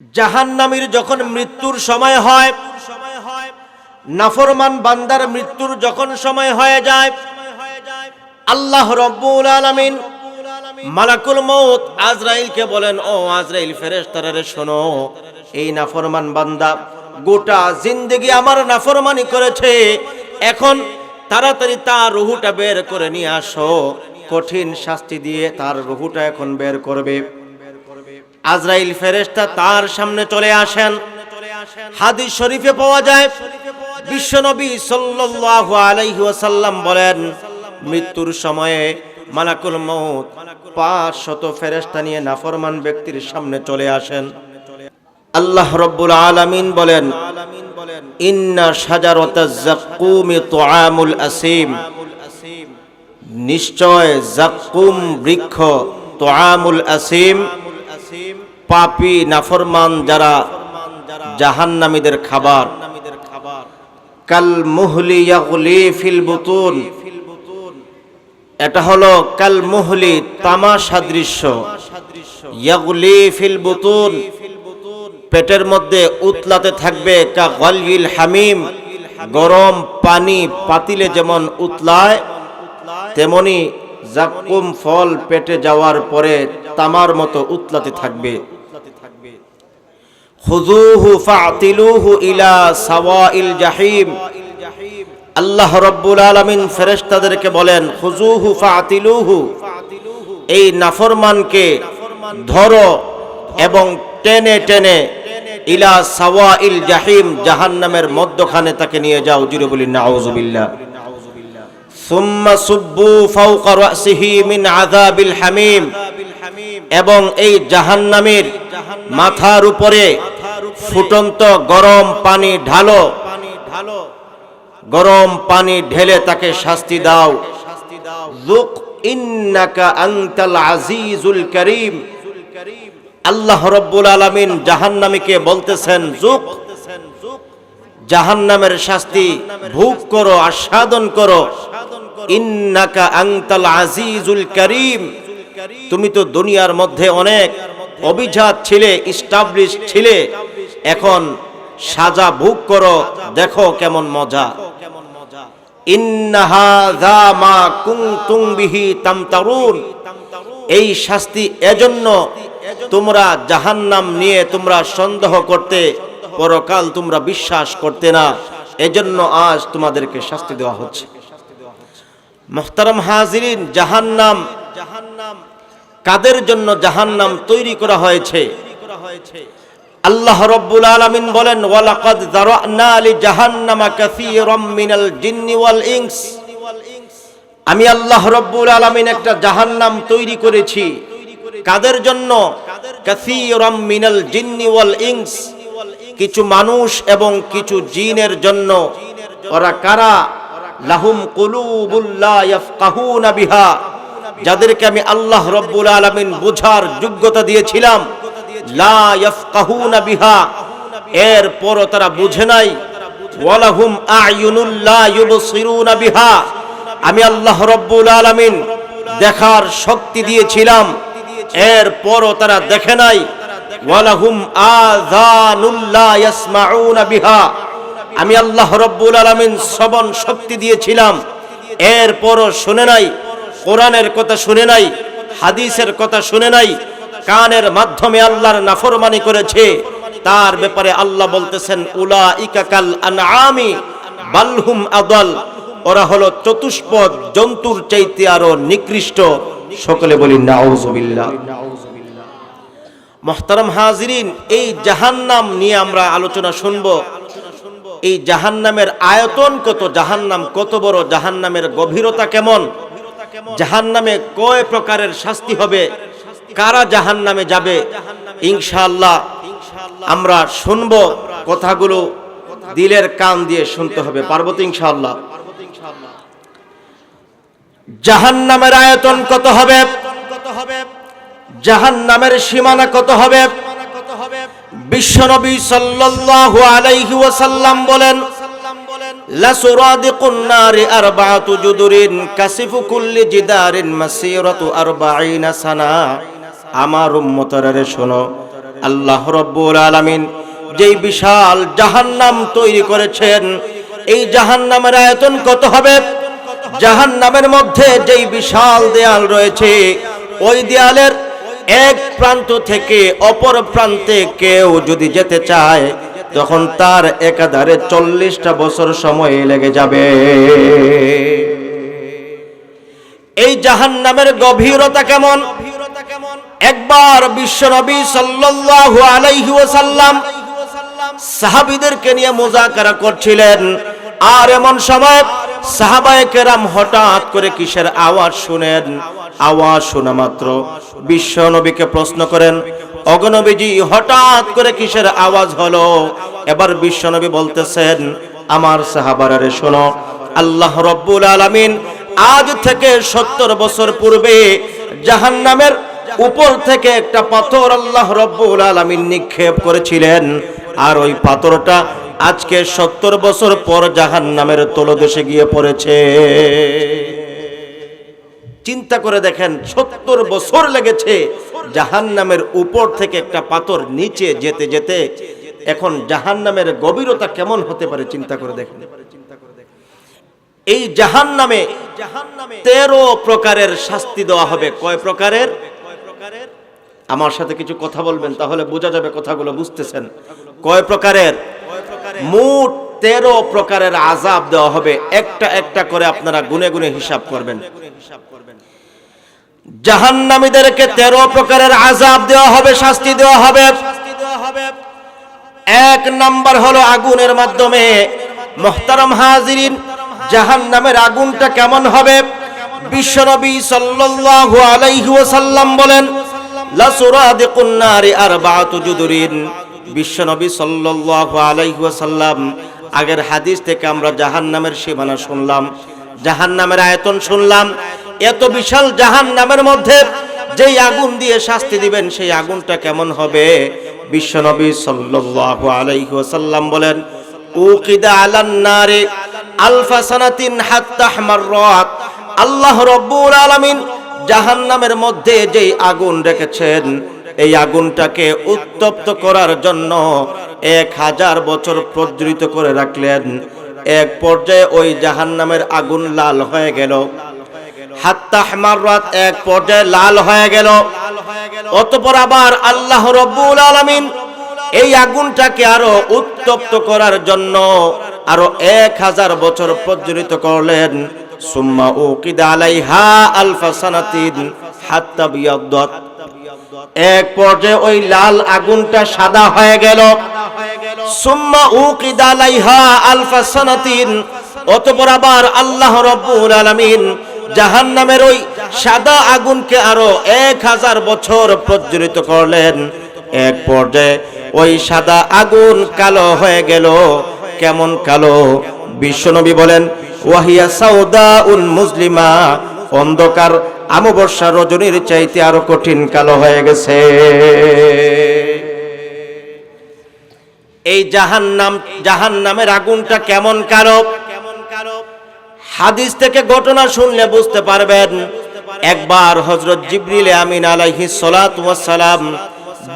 জাহান্নামীর যখন মৃত্যুর সময় হয়, নাফরমান বান্দার মৃত্যুর যখন সময় হয়ে যায়, আল্লাহ রব্বুল আলামিন মালাকুল মউত আজরাইলকে বলেন, ও আজরাইল ফেরেশতারা রে শোনো, এই নাফরমান বান্দা গোটা জিন্দেগি আমার নাফরমানি করেছে, এখন তাড়াতাড়ি তার রূহটা বের করে নিয়ে আসো, কঠিন শাস্তি দিয়ে তার রূহটা এখন বের করবে। আজরাইল ফেরেশতা তার সামনে চলে আসেন। হাদিস শরীফে পাওয়া যায়, বিশ্বনবী সাল্লাল্লাহু আলাইহি ওয়াসাল্লাম বলেন, মৃত্যুর সময়ে মালাকুল মউত 500 ফেরেশতা নিয়ে নাফরমান ব্যক্তির সামনে চলে আসেন। আল্লাহ রাব্বুল আলামিন বলেন, ইন্না শাজারাতাজ যাক্কুম তুআমুল আসিম, নিশ্চয় যাক্কুম বৃক্ষ, তুআমুল আসিম পাপী নাফরমান যারা জাহান্নামীদের খাবার। কাল মুহলি ইয়াগলি ফিল বুতুন, এটা হলো কাল মুহলি তামা সাদৃশ্য, ইয়াগলি ফিল বুতুন পেটের মধ্যে উতলাতে থাকবে, কা গালিল হামিম গরম পানি পাতিলে যেমন উতলায়, তেমনি যাক্কুম ফল পেটে যাওয়ার পরে তামার মতো উতলাতে থাকবে। খুযুহু ফাতিলুহু ইলা সাওয়াইল জাহিম, আল্লাহ রাব্বুল আলামিন ফেরেশতাদেরকে বলেন, খুযুহু ফাতিলুহু, এই নাফরমানকে ধরো এবং টেনে টেনে ইলা সাওয়াইল জাহিম, জাহান্নামের মধ্যখানে তাকে নিয়ে যাও। জুরে বলি নাউযুবিল্লাহ। সুম্মা সুব্বু ফাওকা রাসিহি মিন আযাবিল হামিম, এবং এই জাহান্নামীর মাথার উপরে ফুটন্ত গরম পানি ঢালো, গরম পানি ঢেলে তাকে শাস্তি দাও। যুক ইন্নাকা আনতাল আজিজুল কারীম, আল্লাহ রাব্বুল আলামিন জাহান্নামীকে বলতেছেন, যুক, জাহান্নামের শাস্তি ভোগ করো, আস্বাদন করো। ইন্নাকা আনতাল আজিজুল কারীম, তুমি তো দুনিয়ার মধ্যে অনেক অভিজাত ছিলে, ইস্টাবলিশ ছিলে, এখন সাজা ভোগ করো, দেখো কেমন মজা। ইন্নাহা যা মা কুনতুম বিহি তামতারুন, এই শাস্তি এজন্য তোমরা জাহান্নাম নিয়ে তোমরা সন্দেহ করতে, পরকাল তোমরা বিশ্বাস করতে না, এজন্য আজ তোমাদেরকে শাস্তি দেওয়া হচ্ছে। মুহতারাম হাজিরিন, জাহান্নাম কাদের জন্য জাহান্নাম তৈরি করা হয়েছে? আল্লাহ রাব্বুল আলামিন বলেন, ওয়ালাকাদ যারানা লি জাহান্নামা কাসীরাম মিনাল জিন্নি ওয়াল ইনস, আমি আল্লাহ রাব্বুল আলামিন একটা জাহান্নাম তৈরি করেছি। কাদের জন্য? কাসীরাম মিনাল জিন্নি ওয়াল ইনস, কিছু মানুষ এবং কিছু জিনের জন্য। ওরা কারা? লাহুম কুলুবুল লা ইয়াফকাহুনা বিহা, যাদেরকে আমি আল্লাহ রাব্বুল আলামিন বুঝার যোগ্যতা দিয়েছিলাম, লা ইয়াফকাহুনা বিহা, এরপরও তারা বুঝে নাই। ওয়ালাহুম আ'য়ুনুল লা ইউবসিরুনা বিহা, আমি আল্লাহ রাব্বুল আলামিন দেখার শক্তি দিয়েছিলাম, এরপরও তারা দেখে নাই। ওয়ালাহুম আযানুল লা ইয়াসমাউনা বিহা, আমি আল্লাহ রাব্বুল আলামিন শ্রবণ শক্তি দিয়েছিলাম, এরপরও শুনে নাই। কোরআনের কথা শুনে নাই, হাদিসের কথা শুনে নাই, কানের মাধ্যমে আল্লাহর নাফরমানি করেছে। তার ব্যাপারে আল্লাহ বলতেছেন, উলাইকা কাল আনআমি বালহুম আদাল, ওরা হলো চতুষ্পদ জন্তুর চাইতে আরো নিকৃষ্ট। সকলে বলি নাউযুবিল্লাহ। মুহতারাম হাজিরিন, এই জাহান্নাম নিয়ে আমরা আলোচনা শুনব। এই জাহান্নামের আয়তন কত, জাহান্নাম কত বড়, জাহান্নামের গভীরতা কেমন, জাহান্নামে কয় প্রকারের শাস্তি হবে, কারা জাহান্নামে যাবে, ইনশাআল্লাহ আমরা শুনব। কথাগুলো দিলের কান দিয়ে শুনতে হবে, পারবো তো ইনশাআল্লাহ? জাহান্নামের আয়তন কত হবে, জাহান্নামের সীমানা কত হবে? বিশ্বনবী সাল্লাল্লাহু আলাইহি ওয়াসাল্লাম বলেন, লাসুরাদিকুন নারি আরবাআতু জুদুরিন কাসিফু কুল্লি জিদারিন মাসিরাতু 40 সানা। আমার উম্মতরা রে শোনো, আল্লাহ রাব্বুল আলামিন যেই বিশাল জাহান্নাম তৈরি করেছেন, এই জাহান্নামের আয়তন কত হবে? জাহান্নামের মধ্যে যেই বিশাল দেয়াল রয়েছে, ওই দেয়ালের এক প্রান্ত থেকে অপর প্রান্তে কেউ যদি যেতে চায়, তখন তার একাধারে 40টা বছর সময় লেগে যাবে। এই জাহান্নামের গভীরতা কেমন? একবার বিশ্বনবী সাল্লাল্লাহু আলাইহি ওয়াসাল্লাম সাহাবীদেরকে নিয়ে মুযাকারা করছিলেন, আর এমন সময় সাহাবায়ে কেরাম হঠাৎ করে কিসের আওয়াজ শুনেন। আওয়াজ শোনা মাত্র বিশ্বনবীকে প্রশ্ন করেন, ওগো নবীজি, হঠাৎ করে কিসের আওয়াজ হলো? এবার বিশ্বনবী বলতেছেন, আমার সাহাবারা রে শোনো, আল্লাহ রাব্বুল আলামিন আজ থেকে 70 বছর পূর্বে জাহান্নামের উপর থেকে একটা পাথর আল্লাহ রাব্বুল আলামিন নিক্ষেপ করেছিলেন, আর ওই পাথরটা আজকে 70 বছর পর জাহান্নামের তলদেশে গিয়ে পড়েছে। চিন্তা করে দেখেন, 70 বছর লেগেছে জাহান্নামের উপর থেকে একটা পাথর নিচে যেতে যেতে। এখন জাহান্নামের গভীরতা কেমন হতে পারে চিন্তা করে দেখেন। এই জাহান্নামে 13 প্রকারের শাস্তি দেওয়া হবে। কয় প্রকারের? আমার সাথে কিছু কথা বলবেন, তাহলে বোঝা যাবে কথাগুলো বুঝতেছেন। কয় প্রকারের? মোট 13 প্রকারের আযাব দেওয়া হবে। একটা একটা করে আপনারা গুনে গুনে হিসাব করবেন। জাহান্নামীদেরকে 13 প্রকারের আযাব দেওয়া হবে, শাস্তি দেওয়া হবে। এক নাম্বার হলো আগুনের মাধ্যমে। মুহতারাম হাজিরিন, জাহান্নামের আগুনটা কেমন হবে? বিশ্বনবী সাল্লাল্লাহু আলাইহি ওয়াসাল্লাম বলেন, লা সুরাদিকুন নারি আরবাআতু জুদুরিন। বিশ্বনবী সাল্লাল্লাহু আলাইহি ওয়াসাল্লাম আগের হাদিস থেকে আমরা জাহান্নামের সীমানা শুনলাম, জাহান্নামের আয়তন শুনলাম। এত বিশাল জাহান্নামের মধ্যে যেই আগুন দিয়ে শাস্তি দিবেন, সেই আগুনটা কেমন হবে? বিশ্বনবী সাল্লাল্লাহু আলাইহি ওয়াসাল্লাম বলেন, উকিদা আলান নারি আলফা সানাতিন হাত্তা আহমাররাত। আল্লাহ রাব্বুল আলামিন জাহান্নামের মধ্যে যেই আগুন রেখেছেন, এই আগুনটাকে উত্তপ্ত করার জন্য 1000 বছর প্রজ্বলিত করে রাখলেন। এক পর্যায়ে ওই জাহান্নামের আগুন লাল হয়ে গেল। হাত্তা আহমাররাত, এক পর্যায়ে লাল হয়ে গেল। অতঃপর আবার আল্লাহ রাব্বুল আলামিন এই আগুনটাকে আরো উত্তপ্ত করার জন্য আরো 1000 বছর প্রজ্বলিত করলেন। সুম্মা উকিদা আলাইহা আলফা সানাতিন হাত্তা বিয়াদ্দাত। এক পর্যায়ে ওই লাল আগুনটা সাদা হয়ে গেল। সুম্মা উকিদা আলাইহা আলফা সানাতিন। অতঃপর আবার আল্লাহ রাব্বুল আলামিন জাহান্নামের ওই সাদা আগুনকে আরো 1000 বছর প্রজ্বলিত করলেন। এক পর্যায়ে ওই সাদা আগুন কালো হয়ে গেল। কেমন কালো? বিশ্বনবী বলেন, ওয়াহিয়া সাউদাউন মুজলিমা। অন্ধকার অমাবস্যা রজনীর চাইতে আরো কঠিন কালো হয়ে গেছে। এই জাহান্নামের আগুনটা কেমন কালো? হাদিস থেকে ঘটনা শুনলে বুঝতে পারবেন। একবার হযরত জিবরিল আমিন আলাইহিস সালাতু ওয়াস সালাম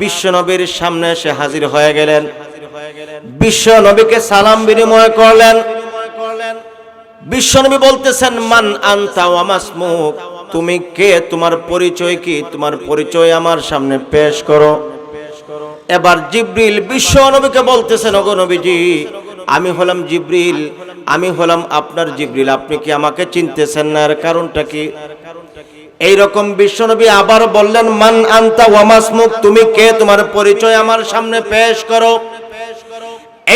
বিশ্বনবীর সামনে এসে হাজির হয়ে গেলেন। বিশ্বনবীকে সালাম বিনিময় করলেন। বিশ্বনবী বলতেছেন, মান আনতা ওয়া মাসমুক। তুমি কে? তোমার পরিচয় কি? তোমার পরিচয় আমার সামনে পেশ করো। এবার জিবরিল বিশ্বনবীকে বলতেছেন, ওগো নবীজি, আমি হলাম জিবরিল, আমি হলাম আপনার জিবরিল। আপনি কি আমাকে চিনতেছেন না? এর কারণটা কি? এইরকম বিশ্বনবী আবার বললেন, মান আনতা ওয়া মাসমুক। তুমি কে? তোমার পরিচয় আমার সামনে পেশ করো।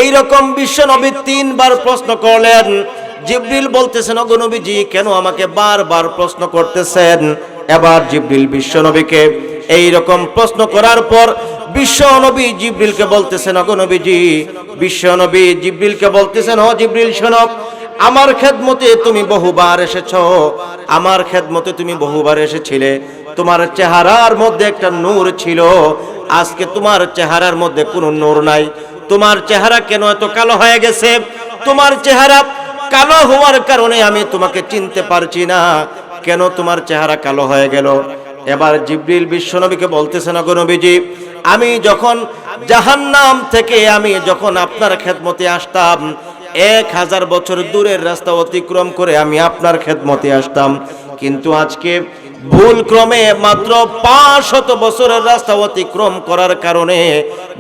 এইরকম বিশ্বনবী 3 বার প্রশ্ন করলেন। জিবরিল বলতেছেন, ওগো নবীজি, কেন আমাকে বারবার প্রশ্ন করতেছেন? এবার জিবরিল বিশ্বনবীকে এইরকম প্রশ্ন করার পর বিশ্বনবী জিবরিলকে বলতেছেন, ওগো নবীজি, বিশ্বনবী জিবরিলকে বলতেছেন, ও জিবরিল শোনো, আমার খেদমতে তুমি বহুবার এসেছো, আমার খেদমতে তুমি বহুবার এসেছিলে। তোমার চেহারার মধ্যে একটা নূর ছিল, আজকে তোমার চেহারার মধ্যে কোনো নূর নাই। তোমার চেহারা কেন এত কালো হয়ে গেছে? তোমার চেহারা কালো হওয়ার কারণে আমি তোমাকে চিনতে পারছি না। কেন তোমার চেহারা কালো হয়ে গেল? এবার জিবরিল বিশ্বনবীকে বলতেছেন, ওগো নবীজি, আমি যখন জাহান্নাম থেকে আমি যখন আপনার খেদমতে আসতাম, 1000 বছর দূরের রাস্তা অতিক্রম করে আমি আপনার খেদমতে আসতাম, কিন্তু আজকে ভুল ক্রমে মাত্র 500 বছরের রাস্তা অতিক্রম করার কারণে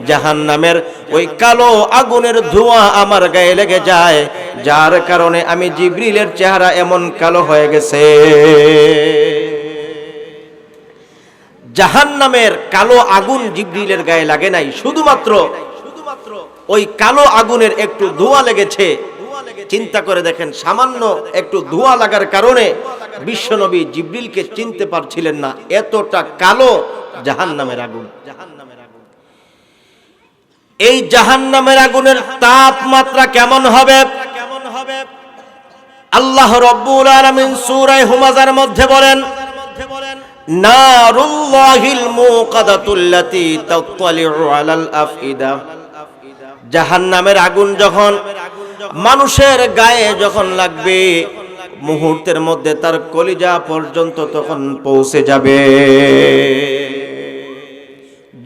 জাহান্নামের ওই কালো আগুনের ধোঁয়া আমার গায়ে লেগে যায়, যার কারণে আমি জিবরিলের চেহারা এমন কালো হয়ে গেছে। জাহান্নামের কালো আগুন জিবরিলের গায়ে লাগে নাই, শুধুমাত্র ওই কালো আগুনের একটু ধোঁয়া লেগেছে। চিন্তা করে দেখেন, সামান্য একটু ধোঁয়া লাগার কারণে বিশ্বনবী জিবরিলকে চিনতে পারছিলেন না, এতটা কালো জাহান্নামের আগুন। এই জাহান্নামের আগুনের তাপমাত্রা কেমন হবে? আল্লাহ রাব্বুল আলামিন সূরা হুমাযার মধ্যে বলেন, নারুল্লাহিল মুকাদাতুল্লাতী তাত্তালিউ আলাল আফইদা। জাহান্নামের আগুন যখন মানুষের গায়ে যখন লাগবে, মুহূর্তের মধ্যে তার কলিজা পর্যন্ত তখন পৌঁছে যাবে।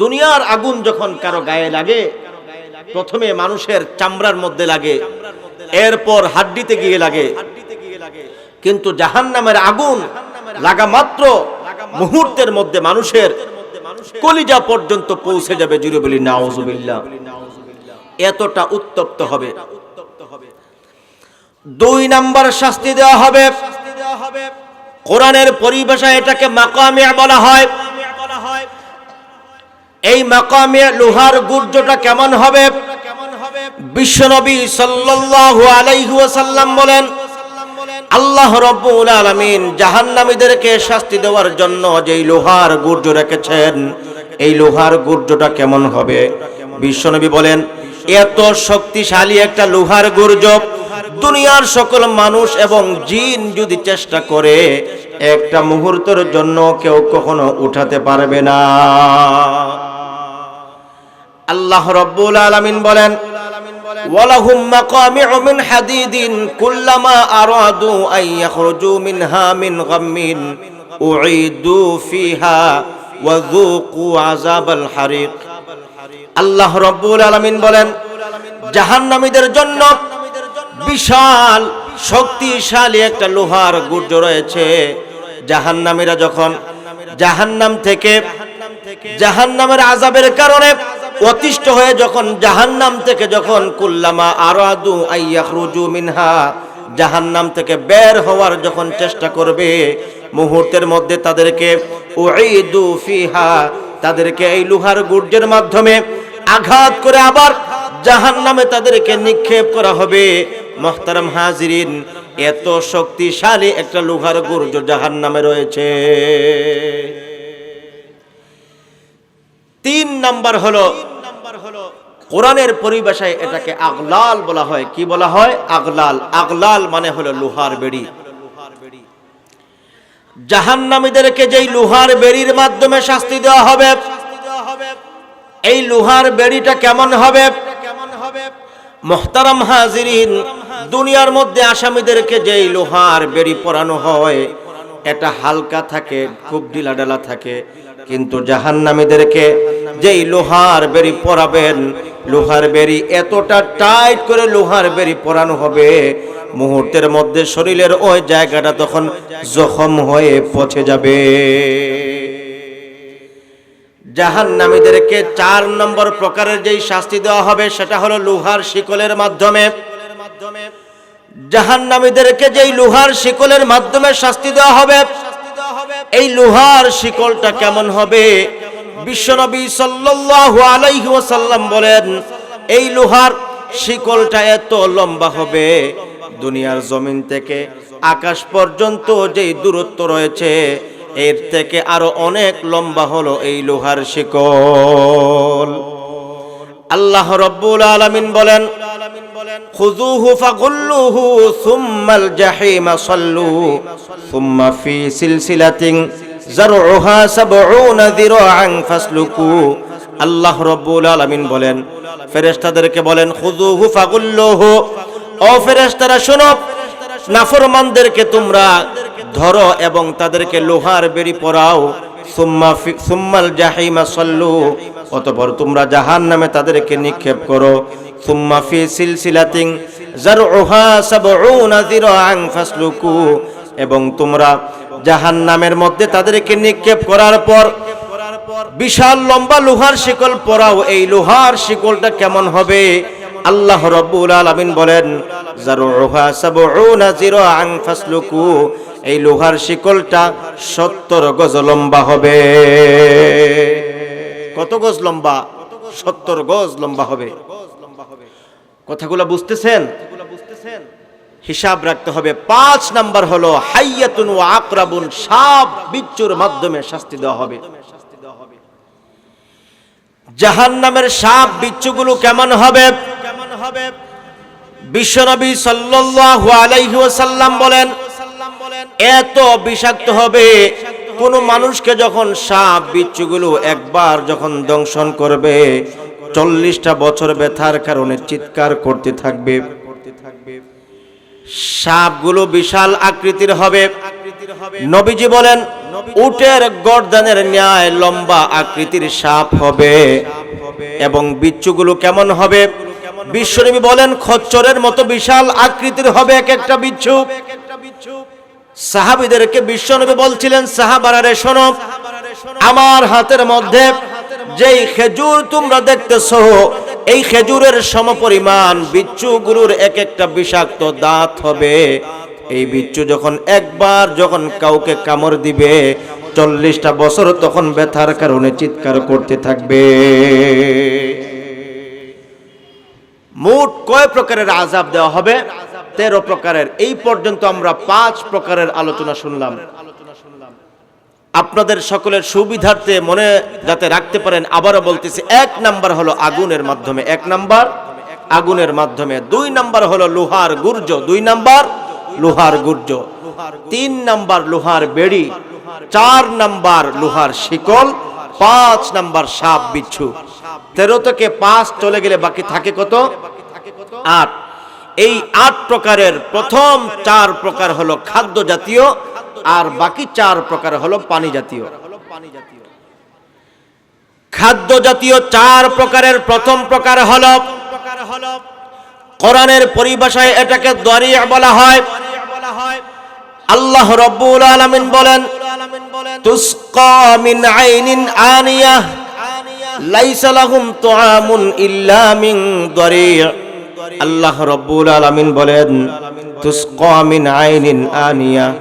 দুনিয়ার আগুন যখন কারো গায়ে লাগে, প্রথমে মানুষের চামড়ার মধ্যে লাগে, এরপর হাড্ডিতে গিয়ে লাগে, কিন্তু জাহান্নামের আগুন লাগা মাত্র মুহূর্তের মধ্যে মানুষের কলিজা পর্যন্ত পৌঁছে যাবে। জুরে বলি নাউজুবিল্লাহ। এতটা উত্তপ্ত হবে। 2 নাম্বার শাস্তি দেওয়া হবে, কোরআনের পরিভাষায় এটাকে মাকামিয়া বলা হয়। এই মাকামিয়া লোহার গুর্জটা কেমন হবে? বিশ্বনবী সাল্লাল্লাহু আলাইহি ওয়াসাল্লাম বলেন, আল্লাহ রাব্বুল আলামিন জাহান্নামীদেরকে শাস্তি দেওয়ার জন্য যেই লোহার গুর্জ রেখেছেন, এই লোহার গুর্জটা কেমন হবে? বিশ্বনবী বলেন, এত শক্তিশালী একটা লোহার গুর্জ দুনিয়ার সকল মানুষ এবং জিন যদি চেষ্টা করে, একটা মুহূর্তের জন্য কেউ কখনো উঠাতে পারবে না। আল্লাহ রাব্বুল আলামিন বলেন, ওয়ালাহুম মাকামিউ মিন হাদিদিন কুল্লামা আরাদু আন ইয়াখরুজু মিনহা মিন গাম্মিন উঈদু ফিহা ওয়া যুকু আযাবাল হারিক। আল্লাহ রাব্বুল আলামিন বলেন, জাহান্নামীদের জন্য বিশাল শক্তিশালী একটা লোহার গুর্জ রয়েছে। জাহান্নামীরা যখন জাহান্নাম থেকে জাহান্নামের আযাবের কারণে অতিষ্ঠ হয়ে যখন জাহান্নাম থেকে যখন কুল্লামা আরাদু আন ইয়াখরুজু মিনহা, জাহান্নাম থেকে বের হওয়ার যখন চেষ্টা করবে, মুহূর্তের মধ্যে তাদেরকে উঈদু ফিহা, তাদেরকে এই লোহার গুর্জের মাধ্যমে আঘাত করে আবার জাহান্নামে তাদেরকে নিক্ষেপ করা হবে। মুহতারাম হাজিরিন, এত শক্তিশালী একটা লোহার গুর্জ জাহান্নামে রয়েছে। 3 নাম্বার হলো, কোরআনের পরিভাষায় এটাকে আগলাল বলা হয়। কি বলা হয়? আগলাল। আগলাল মানে হলো লোহার বেড়ি। জাহান্নামীদেরকে যেই লোহার বেড়ির মাধ্যমে শাস্তি দেওয়া হবে, এই লোহার বেড়িটা কেমন হবে? মুহতারাম হাজিরিন, দুনিয়ার মধ্যে আসামিদেরকে যেই লোহার বেড়ি পরানো হয়, এটা হালকা থাকে, খুব ঢিলাঢালা থাকে, কিন্তু জাহান্নামীদেরকে যেই লোহার বেড়ি পরাবেন, লোহার বেড়ি এতটা টাইট করে লোহার বেড়ি পরানো হবে, মুহূর্তের মধ্যে শরীরের ওই জায়গাটা তখন জখম হয়ে পচে যাবে। জাহান্নামীদেরকে 4 নম্বর প্রকারের যেই শাস্তি দেওয়া হবে, সেটা হলো লোহার শিকলের মাধ্যমে। জাহান্নামীদেরকে যেই লোহার শিকলের মাধ্যমে শাস্তি দেওয়া হবে, এই লোহার শিকলটা কেমন হবে? বিশ্বনবী সাল্লাল্লাহু আলাইহি ওয়াসাল্লাম বলেন, এই লোহার শিকলটা এত লম্বা হবে, দুনিয়ার জমিন থেকে আকাশ পর্যন্ত যেই দূরত্ব রয়েছে, এর থেকে আরো অনেক লম্বা হলো এই লোহার শিকল। আল্লাহ রাব্বুল আলামিন বলেন, খুযুহু ফাগুল্লুহু সুম্মাল জাহিমা সাল্লু সুম্মা ফি সিলসিলাতিন যারউহা ৭০ যিরাআন ফাসলুকু। আল্লাহ রাব্বুল আলামিন বলেন, ফেরেশতাদেরকে বলেন, খুযুহু ফাগুল্লুহু, ও ফেরেশতারা শোনো, নাফরমানদেরকে তোমরা ধরো এবং তাদেরকে লোহার বেড়ি পরাও। সুম্মাল জাহিমা সাল্লু, অতঃপর তোমরা জাহান্নামে তাদেরকে নিক্ষেপ করো। সুম্মা ফি সিলসিলাতিন যারউহা ৭০ যিরাআন ফাসলুকু, এবং তোমরা জাহান্নামের মধ্যে তাদেরকে নিক্ষেপ করার পর বিশাল লম্বা লোহার শিকল পরাও। এই লোহার শিকলটা কেমন হবে? আল্লাহ রাব্বুল আলামিন বলেন যারউহা ৭০ যিরাআন ফাসলুকু, এই লোহার শিকলটা ৭০ গজ লম্বা হবে। কত গজ লম্বা? ৭০ গজ লম্বা হবে। কথাগুলো বুঝতেছেন? হিসাব রাখতে হবে। ৫ নাম্বার হলো হাইয়াতুন ওয়া আকরাবুন, সাপ বিচ্ছুর মাধ্যমে শাস্তি দেওয়া হবে। জাহান্নামের সাপ বিচ্ছুগুলো কেমন হবে? বিশ্বনবী সাল্লাল্লাহু আলাইহি ওয়াসাল্লাম বলেন এত বিষাক্ত হবে, কোন মানুষকে যখন সাপ বিচ্ছুগুলো একবার যখন দংশন করবে ৪০টা বছর ব্যথার কারণে চিৎকার করতে থাকবে। সাপগুলো বিশাল আকৃতির হবে। নবীজি বলেন উটের গর্দানের ন্যায় লম্বা আকৃতির সাপ হবে। এবং বিচ্ছুগুলো কেমন হবে? বিশ্বনবী বলেন খচ্চরের মতো বিশাল আকৃতির হবে এক একটা বিচ্ছু। সাহাবীদেরকে বিশ্বনবী বলছিলেন, সাহাবারা রে শোনো, আমার হাতের মধ্যে যেই খেজুর তোমরা দেখতেছো, এই খেজুরের সমপরিমাণ বিচ্ছুগুলোর এক একটা বিষাক্ত দাঁত হবে। এই বিচ্ছু যখন একবার যখন কাউকে কামড় দিবে ৪০টা বছর তখন ব্যথার কারণে চিৎকার করতে থাকবে। মোট কয় প্রকারের আযাব দেওয়া হবে? ১৩ প্রকারের। এই পর্যন্ত আমরা ৫ প্রকারের আলোচনা শুনলাম। আপনাদের সকলের সুবিধার্থে মনে যাতে রাখতে পারেন আবারও বলতেছি, ১ নাম্বার হলো আগুনের মাধ্যমে, ১ নাম্বার আগুনের মাধ্যমে, ২ নাম্বার হলো লোহার গুর্জ, ২ নাম্বার লোহার গুর্জ, ৩ নাম্বার লোহার বেড়ি, ৪ নাম্বার লোহার শিকল, ৫ নাম্বার সাপ বিচ্ছু। ১৩ থেকে ৫ চলে গেলে বাকি থাকে কত? ৮। এই ৮ প্রকারের প্রথম ৪ প্রকার হলো খাদ্য জাতীয়, আর বাকি ৪ প্রকার হলো পানি জাতীয়। খাদ্য জাতীয় ৪ প্রকারের প্রথম প্রকার হলো, কোরআনের পরিভাষায় এটাকে দরিয়া বলা হয়। আল্লাহ রাব্বুল আলামিন বলেন তুসকা মিন আইনিন আনিয়াহ লাইসা লাহুম তুআমুন ইল্লা মিন দরিয়া। আল্লাহ রাব্বুল আলামিন বলেন তুসকা মিন আইনিন আনিয়াহ,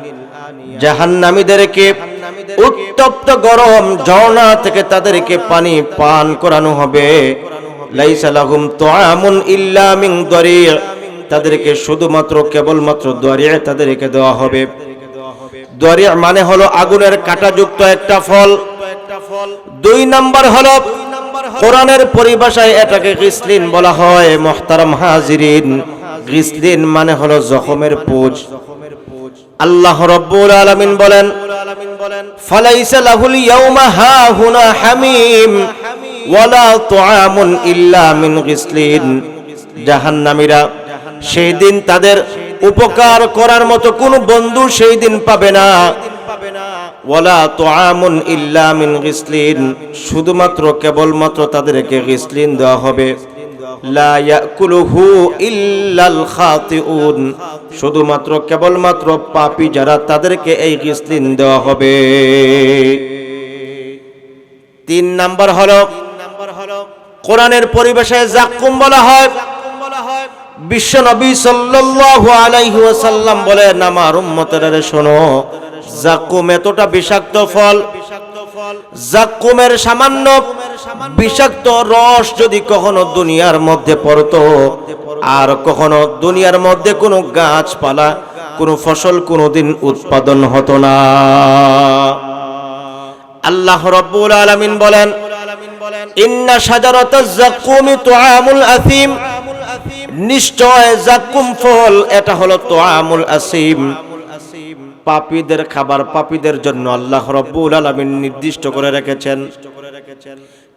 জাহান্নামীদেরকে উত্তপ্ত গরম ঝর্ণা থেকে তাদেরকে পানি পান করানো হবে। লাইসা লাহুম তুআমুন ইল্লা মিন দরিয়া, তাদেরকে শুধুমাত্র কেবলমাত্র দরিয়া তাদেরকে দেওয়া হবে। দরিয়া মানে হলো আগুনের কাঁটাযুক্ত একটা ফল। ২ নাম্বার হলো কোরআনের পরিভাষায় এটাকে গিসলিন বলা হয়। মুহতারাম হাজিরিন, গিসলিন মানে হলো জখমের পুঁজ। আল্লাহ রাব্বুল আলামিন বলেন ফালাইসা লাহুল ইয়াউমা হাহুনা হামিম ওয়ালা তুআমুন ইল্লা মিন গিসলিন। জাহান্নামীরা সেই দিন তাদের উপকার করার মতো কোনো বন্ধু সেই দিন পাবে না। ওয়ালা তুআমুন ইল্লা মিন গিসলিন, শুধুমাত্র কেবলমাত্র তাদেরকে গিসলিন দেওয়া হবে। লা ইয়াকুলুহু ইল্লাল খাতিউন, শুধুমাত্র কেবলমাত্র পাপী যারা তাদেরকে এই গিসলিন দেওয়া হবে। ৩ নাম্বার হলো কোরআনের পরিভাষায় যাক্কুম বলা হয়। বিশ্ব নবী সাল্লাল্লাহু আলাইহি ওয়াসাল্লাম বলেন আমার উম্মতেরা শোনো, যাক্কুম এতটা বিষাক্ত ফল, যাক্কুমের সামান্য বিষাক্ত রস যদি কখনো দুনিয়ার মধ্যে পড়তো, আর কখনো দুনিয়ার মধ্যে কোনো গাছপালা কোনো ফসল কোনোদিন উৎপাদন হতো না। আল্লাহ রাব্বুল আলামিন বলেন ইন্না শাজারাতাজ যাক্কুমি তুআমুল আসিম, নিশ্চয় যাক্কুম ফল এটা হলো তুআমুল আসিম, পাপীদের খাবার, পাপীদের জন্য আল্লাহ রাব্বুল আলামিন নির্দিষ্ট করে রেখেছেন।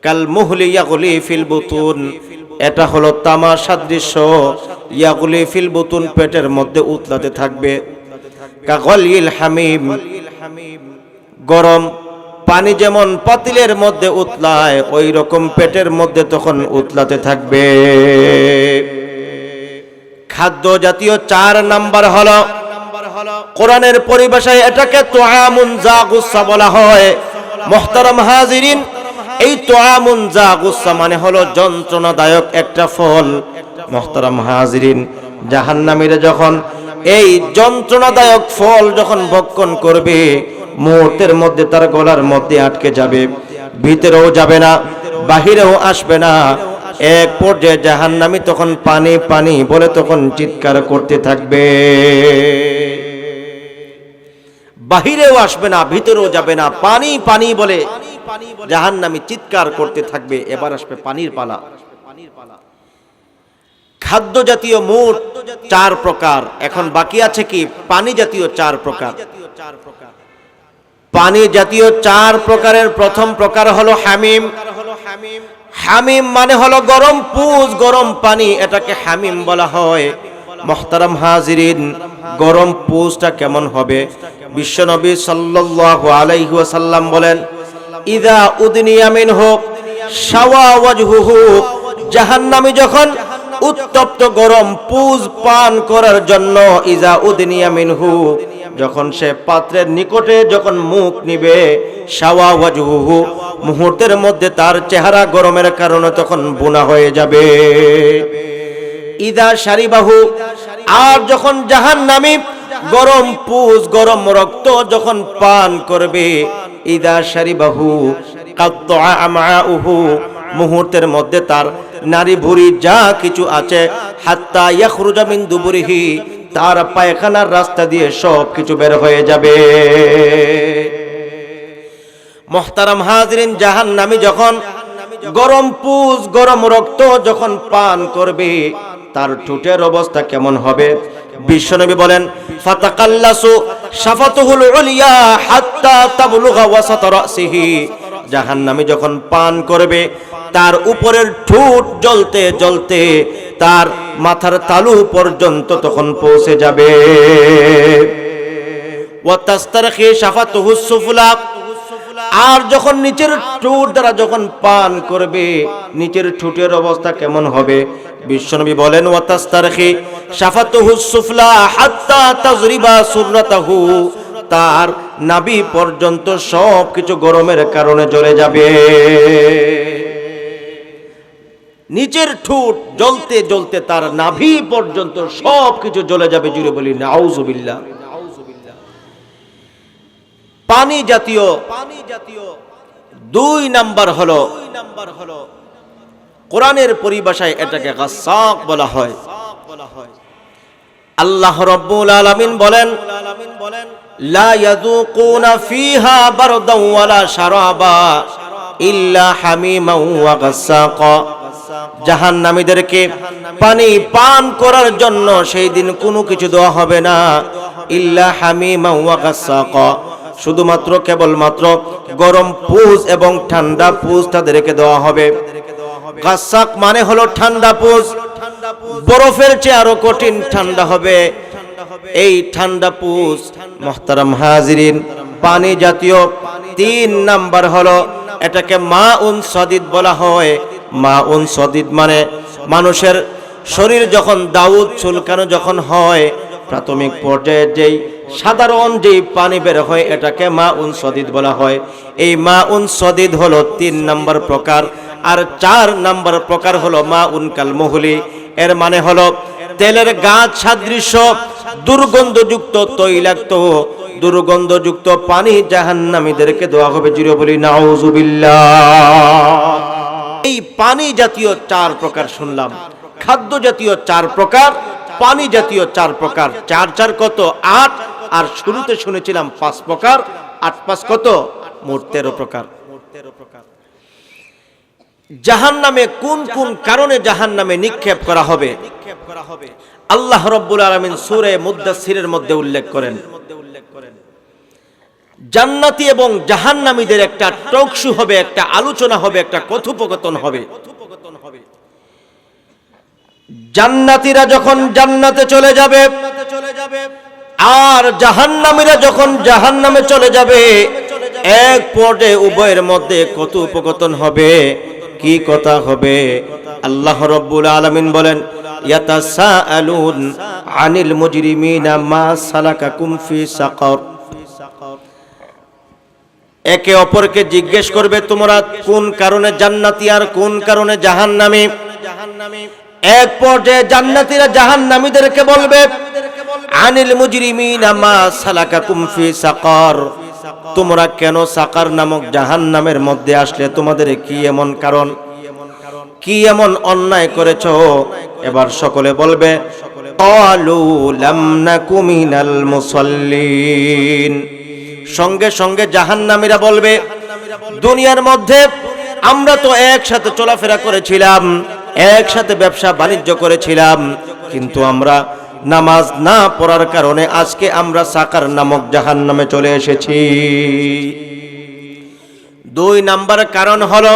কাল মুহলি ইয়াগলি ফিল বুতুন, এটা হলো তামা সাদৃশ্য, ইয়াগলি ফিল বুতুন পেটের মধ্যে উতলাতে থাকবে। কাগলিল হামিম, গরম পানি যেমন পাতিলের মধ্যে উতলায় ওই রকম পেটের মধ্যে তখন উতলাতে থাকবে। খাদ্য জাতীয় 4 নাম্বার হলো, কোরআনের পরিভাষায় এটাকে তুআমুন যা গুসসা বলা হয়। মুহতারাম হাজিরিন, এই তুআমুন যা গুসসা মানে হলো যন্ত্রণাদায়ক একটা ফল। মুহতারাম হাজিরিন, জাহান্নামীরা যখন এই যন্ত্রণাদায়ক ফল যখন ভক্ষণ করবে, মুহূর্তের মধ্যে তার গলার মধ্যে আটকে যাবে, ভিতরেও যাবে না, বাহিরেও আসবে না। এক পর্যায়ে জাহান্নামী তখন পানি পানি বলে তখন চিৎকার করতে থাকবে, বাহিরেও আসবে না, ভিতরেও যাবে না, পানি পানি বলে জাহান্নামী চিৎকার করতে থাকবে। এবার আসবে পানির পালা। খাদ্য জাতীয় মোট 4 প্রকার, এখন বাকি আছে কি পানি জাতীয় 4 প্রকার। পানি জাতীয় 4 প্রকারের প্রথম প্রকার হলো হামিম। হামিম মানে হলো গরম পুজ, গরম পানি, এটাকে হামিম বলা হয়। মুহতারাম হাজিরিন, গরম পুজটা কেমন হবে? বিশ্বনবী সাল্লাল্লাহু আলাইহি ওয়াসাল্লাম বলেন, ইযা উদনিয়া মিনহু শাওয়া ওয়াজহুহু, জাহান্নামী যখন উত্তপ্ত গরম পুজ পান করার জন্য, ইযা উদনিয়া মিনহু, যখন সে পাত্রের নিকটে যখন মুখ নিবে, শাওয়া ওয়াজহুহু, মুহূর্তের মধ্যে তার চেহারা গরমের কারণে তখন বুনা হয়ে যাবে। ইদা শারিবাহু, আর যখন জাহান্নামী গরম পুজ গরম রক্ত যখন পান করবে, ইদা শারিবাহু কাত্তা আমাউহু, মুহূর্তের মধ্যে তার নারী ভুঁড়ি যা কিছু আছে, হাত্তা ইয়াখরুজা মিন দুবুরিহি, তার পায়খানার রাস্তা দিয়ে সব কিছু বের হয়ে যাবে। মুহতারাম হাজিরিন, জাহান্নামী যখন গরম পুজ গরম রক্ত যখন পান করবে, তার ঠোঁটের অবস্থা কেমন হবে? বিশ্বনবী বলেন, ফাতাকাল্লাসু শাফাতুহুল উলিয়া হাত্তা তাবলুগা ওয়াসাত রাসিহি, জাহান্নামী যখন পান করবে, তার উপরের ঠোঁট জ্বলতে জ্বলতে তার মাথার তালু পর্যন্ত তখন পৌঁছে যাবে। ওয়া তাস্তারখি শাফাতুহুস সুফলা, আর যখন নিচের ঠোঁট দ্বারা যখন পান করবে, নিচের ঠোঁটের অবস্থা কেমন হবে? বিশ্বনবী বলেন, ওয়া তাস্তারখি শাফাতুহুস সুফলা হাত্তা তাজরিবা সুররাতাহু, তার নাভি পর্যন্ত সব কিছু গরমের কারণে জ্বলে যাবে। নিচের ঠোঁট জ্বলতে জ্বলতে তার নাভি পর্যন্ত সব কিছু জ্বলে যাবে। জুড়ে বলি নাউজুবিল্লাহ। পানি জাতীয় 2 নাম্বার হলো, কোরআনের পরিভাষায় এটাকে গাসাক বলা হয়। আল্লাহ রাব্বুল আলামিন বলেন, লা ইয়াযুকুনা ফিহা বারদান ওয়ালা শারাবা ইল্লা হামিমান ওয়া গাসাকা, জাহান্নামীদেরকে পানি পান করার জন্য সেই দিন কোনো কিছু দেওয়া হবে না, ইল্লা হামিমান ওয়া গাসাকা, শুধুমাত্র কেবলমাত্র গরম পুজ এবং ঠান্ডা পুজ তাদেরকে দেওয়া হবে। গাসাক মানে হলো ঠান্ডা পুজ, বরফের চেয়ে আরো কঠিন ঠান্ডা হবে এই ঠান্ডা পুজ। মুহতারাম হাজিরিন, পানি জাতীয় 3 নাম্বার হলো, এটাকে মাউন সদিদ বলা হয়। মাউন সদিদ মানে মানুষের শরীর যখন দাউদ চুলকানো যখন হয়, প্রাথমিক পর্যায়ে যেই সাধারণ যেই পানি বের হয়, এটাকে মাউন সদিদ বলা হয়। এই মাউন সদিদ হলো 3 নাম্বার প্রকার। আর 4 নাম্বার প্রকার হলো মাউন কাল মুহলি, এর মানে হলো তেলের গাছ সাদৃশ্য দুর্গন্ধযুক্ত তৈলাক্ত দুর্গন্ধযুক্ত পানি জাহান্নামীদেরকে দেওয়া হবে। জুড়ে বলি নাউজুবিল্লাহ। এই পানি জাতীয় 4 প্রকার শুনলাম, খাদ্য জাতীয় 4 প্রকার, পানি জাতীয় 4 প্রকার। 4 4 কত? 8। আর শুরুতে শুনেছিলাম 5 প্রকার, 8 5 কত? মোট 13 প্রকার। জাহান্নামে কোন কোন কারণে জাহান্নামে নিক্ষেপ করা হবে? আল্লাহ রাব্বুল আলামিন সূরা মুদ্দাসসিরের মধ্যে উল্লেখ করেন, জান্নাতি এবং জাহান্নামীদের একটা টকশো হবে, একটা আলোচনা হবে, একটা কথোপকথন হবে। জান্নাতীরা যখন জান্নাতে চলে যাবে আর জাহান্নামীরা যখন জাহান্নামে চলে যাবে, এক পর্যায়ে উভয়ের মধ্যে কথোপকথন হবে। কি কথা হবে? আল্লাহ রাব্বুল আলামিন বলেন, ইয়াতাসাআলুন আনিল মুজরিমিনা মা সালাকাকুম ফি সাকার। একে অপরকে জিজ্ঞেস করবে, তোমরা কোন কারণে জান্নাতি আর কোন কারণে জাহান্নামী। এক পর্যায়ে জান্নাতীরা জাহান্নামীদেরকে বলবে, আনিল মুজরিমিনা মা সালাকাকুম ফি সাকার, তোমরা কেন সাকার নামক জাহান্নামের মধ্যে আসলে? তোমাদের কি এমন কারণ, কি এমন অন্যায় করেছো? এবার সকলে বলবে, ক্বালু লাম নাকু মিনাল মুসাল্লিন। সঙ্গে সঙ্গে জাহান্নামীরা বলবে, দুনিয়ার মধ্যে আমরা তো একসাথে চলাফেরা করেছিলাম, একসাথে ব্যবসা বাণিজ্য করেছিলাম, কিন্তু আমরা নামাজ না পড়ার কারণে আজকে আমরা সাকার নামক জাহান্নামে চলে এসেছি। 2 নাম্বার কারণ হলো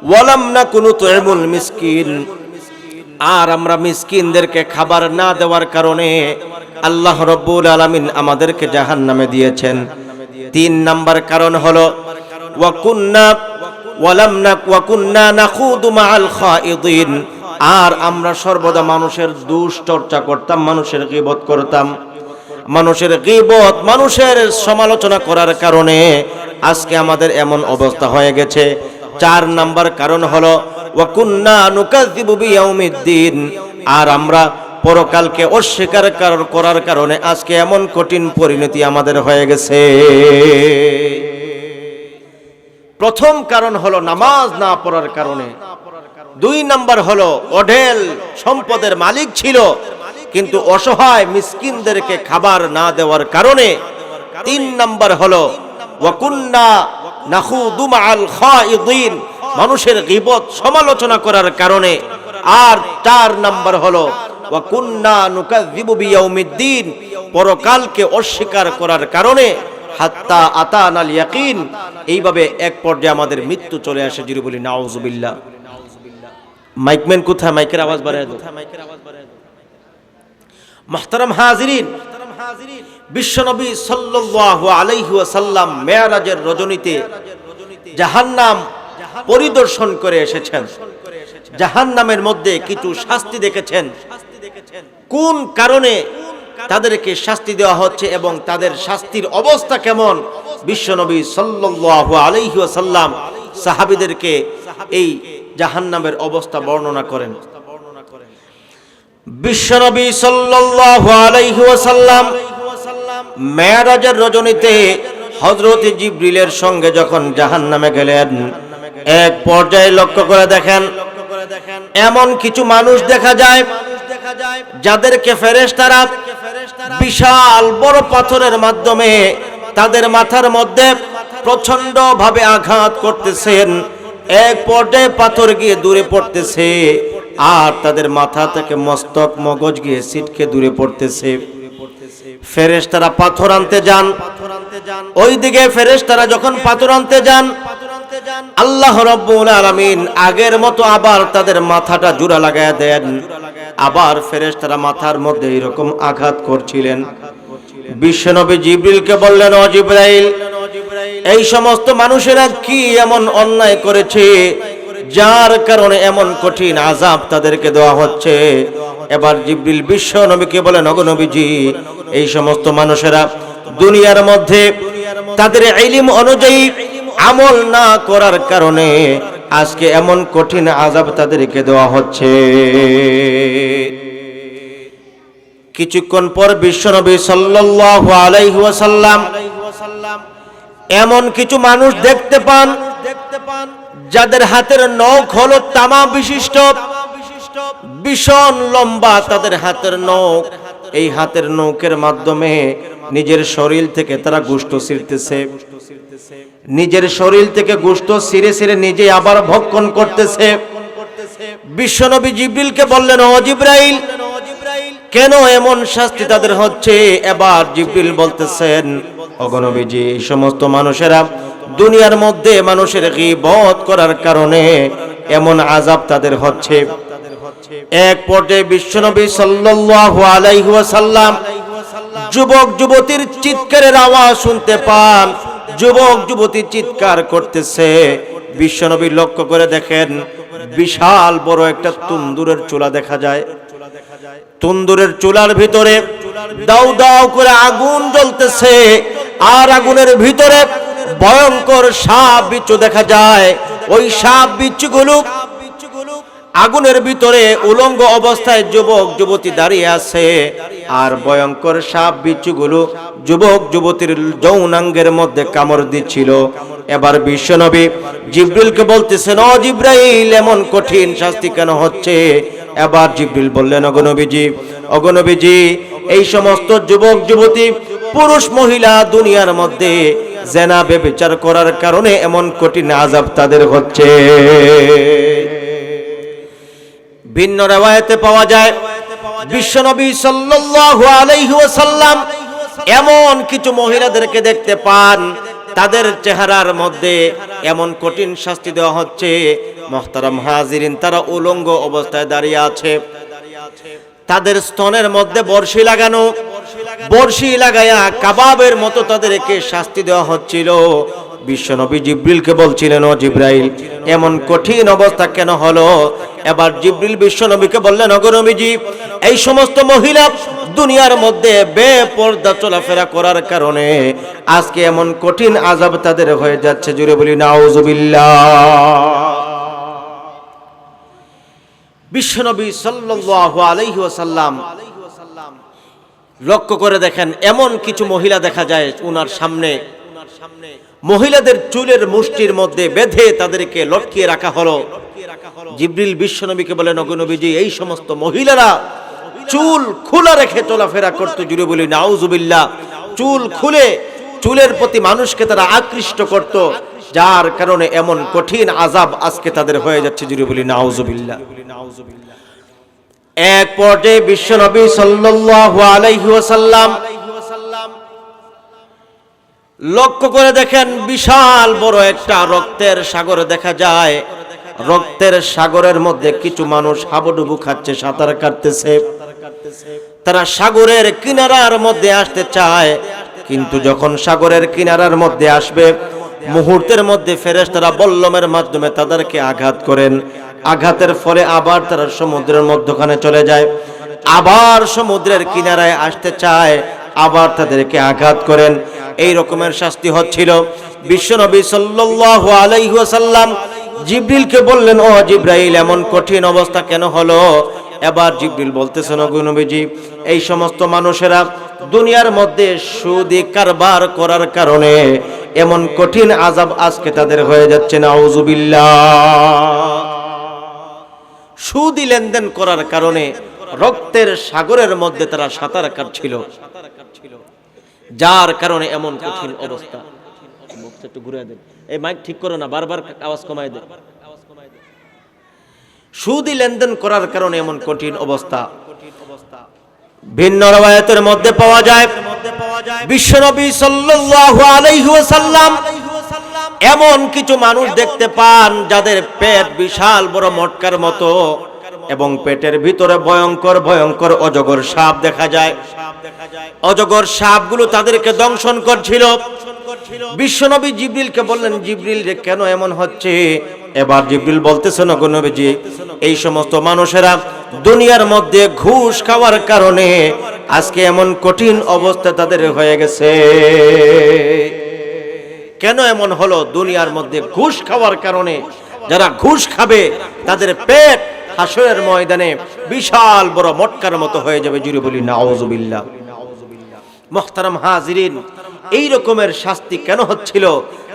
ওয়ালাম নাকুনু তুইমুল মিসকিন, আর আমরা মিসকিনদেরকে খাবার না দেওয়ার কারণে আল্লাহ রাব্বুল আলামিন আমাদেরকে জাহান্নামে দিয়েছেন। 3 নাম্বার কারণ হলো ওয়া কুন্না নাখুদু মাআল খাইদিন, আর আমরা সর্বদা মানুষের দুশ্চর্চা করতাম, মানুষের গীবত করতাম। মানুষের গীবত, মানুষের সমালোচনা করার কারণে আজকে আমাদের এমন অবস্থা হয়ে গেছে। 4 নাম্বার কারণ হলো ওয়া কুন্না নুকাযযিবু বিয়াউমিদ্দিন, আর আমরা পরকালকে অস্বীকার করার কারণে আজকে এমন কঠিন পরিণতি আমাদের হয়ে গেছে। প্রথম কারণ হলো নামাজ না পড়ার কারণে। 2 নাম্বার হলো অঢেল সম্পদের মালিক ছিল, কিন্তু অসহায় মিসকিনদেরকে খাবার না দেওয়ার কারণে। 3 নাম্বার হলো ওয়া কুন্না নাখুদু মাআল খাইদিন, মানুষের গীবত সমালোচনা করার কারণে। আর 4 নাম্বার হলো ওয়া কুন্না নুকাযযিবু বিয়াউমিদ্দিন, পরকালকে অস্বীকার করার কারণে। হাত্তা আতানাল ইয়াকিন, এইভাবে এক পর্যায়ে আমাদের মৃত্যু চলে আসে। জিরু বলি নাউযুবিল্লাহ। মাইকম্যান কোথায়? মাইকের আওয়াজ বাড়ায় দাও। মুহতারাম হাজিরিন, বিশ্বনবী সাল্লাল্লাহু আলাইহি ওয়াসাল্লাম মেরাজের রজনীতে জাহান্নাম পরিদর্শন করে এসেছেন। জাহান্নামের মধ্যে কিছু শাস্তি দেখেছেন, কোন কারণে তাদেরকে শাস্তি দেওয়া হচ্ছে এবং তাদের শাস্তির অবস্থা কেমন। বিশ্বনবী সাল্লাল্লাহু আলাইহি ওয়াসাল্লাম সাহাবীদেরকে এই জাহান্নামের অবস্থা বর্ণনা করেন। বিশ্বনবী সাল্লাল্লাহু আলাইহি ওয়াসাল্লাম মেরাজের রজনীতে হযরত জিবরিলের সঙ্গে যখন জাহান্নামে গেলেন, এক পর্যায়ে লক্ষ্য করে দেখেন এমন কিছু মানুষ দেখা যায় যাদেরকে ফেরেশতারা বিশাল বড় পাথরের মাধ্যমে তাদের মাথার মধ্যে প্রচন্ড ভাবে আঘাত করতেছেন। এক পর্যায়ে পাথর গিয়ে দূরে পড়তেছে, আর তাদের মাথা থেকে মস্তক মগজ গিয়ে ছিটকে দূরে পড়তেছে। ফেরেশতারা পাথর আনতে যান, ওইদিকে ফেরেশতারা যখন পাথর আনতে যান, আল্লাহ রাব্বুল আলামিন আগের মতো আবার তাদের মাথাটা জোড়া লাগায়া দেন। আবার ফেরেশতারা মাথার মধ্যে এরকম আঘাত করছিলেন। বিশ্বনবী জিবরিলকে বললেন, ও জিবরাইল, এই সমস্ত মানুষেরা কি এমন অন্যায় করেছে যার কারণে এমন কঠিন আযাব তাদেরকে দেওয়া হচ্ছে? এবার জিবরিল বিশ্বনবীকে বলেন, ওগো নবীজি, এই সমস্ত মানুষেরা দুনিয়ার মধ্যে তাদের ইলম অনুযায়ী আমল না করার কারণে আজকে এমন কঠিন আযাব তাদেরকে দেওয়া হচ্ছে। কিছুক্ষণ পর বিশ্বনবী সাল্লাল্লাহু আলাইহি ওয়াসাল্লাম এমন কিছু মানুষ দেখতে পান যাদের হাতের নখ হলো তামা বিশিষ্ট, ভীষণ লম্বা তাদের হাতের নখ। এই হাতের নখের মাধ্যমে নিজের শরীর থেকে তারা গোশত ছিঁড়তেছে, নিজের শরীর থেকে গোশত ছিঁড়ে ছিঁড়ে নিজে আবার ভক্ষণ করতেছে। বিশ্বনবী জিবরিলকে বললেন, ও জিবরাইল, কেন এমন শাস্তি তাদের হচ্ছে? এবার জিবরিল বলতেছেন, ওগো নবীজি, এই সমস্ত মানুষেরা দুনিয়ার মধ্যে মানুষের গীবত করার কারণে এমন আযাব তাদের হচ্ছে। এক পর্যায়ে বিশ্বনবী সাল্লাল্লাহু আলাইহি ওয়াসাল্লাম যুবক যুবতীর চিৎকারের আওয়াজ শুনতে পান। যুবক যুবতী চিৎকার করতেছে। বিশ্বনবী লক্ষ্য করে দেখেন বিশাল বড় একটা তন্দুরের চুলা দেখা যায়। তন্দুরের চুলার ভিতরে দাউ দাউ করে আগুন জ্বলতেছে, আর আগুনের ভিতরে ভয়ঙ্কর সাপ বিচ্ছু দেখা যায়। ওই সাপ বিচ্ছুগুলো আগুনের ভিতরে উলঙ্গ অবস্থায় যুবক যুবতী দাঁড়িয়ে আছে, আর ভয়ঙ্কর সাপ বিচ্ছুগুলো যুবক যুবতীর যৌনাঙ্গের মধ্যে কামড় দিচ্ছিল। এবার বিশ্বনবী জিবরিলকে বলতেছেন, ও জিবরাইল, এমন কঠিন শাস্তি কেন হচ্ছে? এবার জিবরিল বললেন, অগনবীজি, এই সমস্ত যুবক যুবতী পুরুষ মহিলা দুনিয়ার মধ্যে জেনা ব্যভিচার করার কারণে এমন কঠিন আযাব তাদের হচ্ছে। ভিন্ন riwayate পাওয়া যায় বিশ্বনবী সাল্লাল্লাহু আলাইহি ওয়াসাল্লাম এমন কিছু মহিলাদেরকে দেখতে পান, তাদের চেহারার মধ্যে এমন কঠিন শাস্তি দেওয়া হচ্ছে। মুহতারাম হাজিরিন, তারা উলঙ্গ অবস্থায় দাঁড়িয়ে আছে, তাদের স্তনের মধ্যে বর্শি লাগানো, বর্শি লাগায়া কাবাবের মতো তাদেরকে শাস্তি দেওয়া হচ্ছিল। বিশ্বনবী জিবরিলকে বলছিলেন, ও জিবরাইল, এমন কঠিন অবস্থা কেন হলো? এবার জিবরিল বিশ্বনবীকে বললেন, অগনবীজি, এই সমস্ত মহিলা দুনিয়ার মধ্যে বেপরদা চলাফেরা করার কারণে আজকে এমন কঠিন আযাব তাদের হয়ে যাচ্ছে। জুড়ে বলি নাউজুবিল্লাহ। বিশ্বনবী সাল্লাল্লাহু আলাইহি ওয়াসাল্লাম লক্ষ্য করে দেখেন এমন কিছু মহিলা দেখা যায় ওনার সামনে, মহিলাদের চুলের মুষ্টির মধ্যে বেঁধে তাদেরকে লটকিয়ে রাখা হলো। জিবরিল বিশ্বনবীকে বলেন, নবীজি, এই সমস্ত মহিলারা চুল খোলা রেখে চলাফেরা করতে। জুড়ে বলি নাউজুবিল্লাহ। চুল খুলে চুলের প্রতি মানুষকে তারা আকৃষ্ট করত, যার কারণে এমন কঠিন আযাব আজকে তাদের হয়ে যাচ্ছে। জুড়ে বলি নাউজুবিল্লাহ। এক পর্যায়ে বিশ্বনবী সাল্লাল্লাহু আলাইহি ওয়াসাল্লাম লক্ষ্য করে দেখেন বিশাল বড় একটা রক্তের সাগর দেখা যায়। রক্তের সাগরের মধ্যে কিছু মানুষ হাবুডুবু খাচ্ছে, সাঁতার কাটতেছে। তারা সাগরের কিনারার মধ্যে আসতে চায়, কিন্তু যখন সাগরের কিনারার মধ্যে আসবে মুহূর্তের মধ্যে ফেরেশতারা বল্লমের মাধ্যমে তাদেরকে আঘাত করেন। আঘাতের ফলে আবার তারা সমুদ্রের মধ্যখানে চলে যায়, আবার সমুদ্রের কিনারায় আসতে চায়, আবার তাদেরকে আঘাত করেন। এই রকমের শাস্তি হচ্ছিল। বিশ্বনবী সাল্লাল্লাহু আলাইহি ওয়াসাল্লাম জিবরিলকে বললেন, ও জিবরাইল, এমন কঠিন অবস্থা কেন হলো? এবার জিবরিল বলতেছেন, ও নবীজি, এই সমস্ত মানুষেরা দুনিয়ার মধ্যে সুদি কারবার করার কারণে এমন কঠিন আযাব আজকে তাদের হয়ে যাচ্ছে। নাউজুবিল্লাহ। সুদি লেনদেন করার কারণে রক্তের সাগরের মধ্যে তারা সাঁতার কাটছিল, যার কারণে এমন কঠিন অবস্থা। মুখটা একটু ঘুরে দেন, এই মাইক ঠিক করো না, বারবার আওয়াজ কমায় দেন। সুদি লেনদেন করার কারণে এমন কঠিন অবস্থা। ভিন্ন রওয়ায়াতের মধ্যে পাওয়া যায় বিশ্বনবী সাল্লাল্লাহু আলাইহি ওয়াসাল্লাম এমন কিছু মানুষ দেখতে পান যাদের পেট বিশাল বড় মটকার মতো এবং পেটের ভিতরে ভয়ঙ্কর ভয়ঙ্কর অজগর সাপ দেখা যায়। অজগর সাপগুলো তাদেরকে দংশন করছিল। বিশ্বনবী জিবরিলকে বললেন, জিবরিল, কেন এমন হচ্ছে? এবার জিবরিল বলতেছেন, ওগো নবীজি, এই সমস্ত মানুষেরা দুনিয়ার মধ্যে ঘুষ খাওয়ার কারণে আজকে এমন কঠিন অবস্থা তাদের হয়ে গেছে। কেন এমন হলো? দুনিয়ার মধ্যে ঘুষ খাওয়ার কারণে যারা ঘুষ খাবে তাদের পেট হাসরের ময়দানে বিশাল বড় মটকার মতো হয়ে যাবে। জুড়ে বলি নাউজুবিল্লাহ। মুহতারাম হাজিরিন, এই রকমের শাস্তি কেন হচ্ছিল?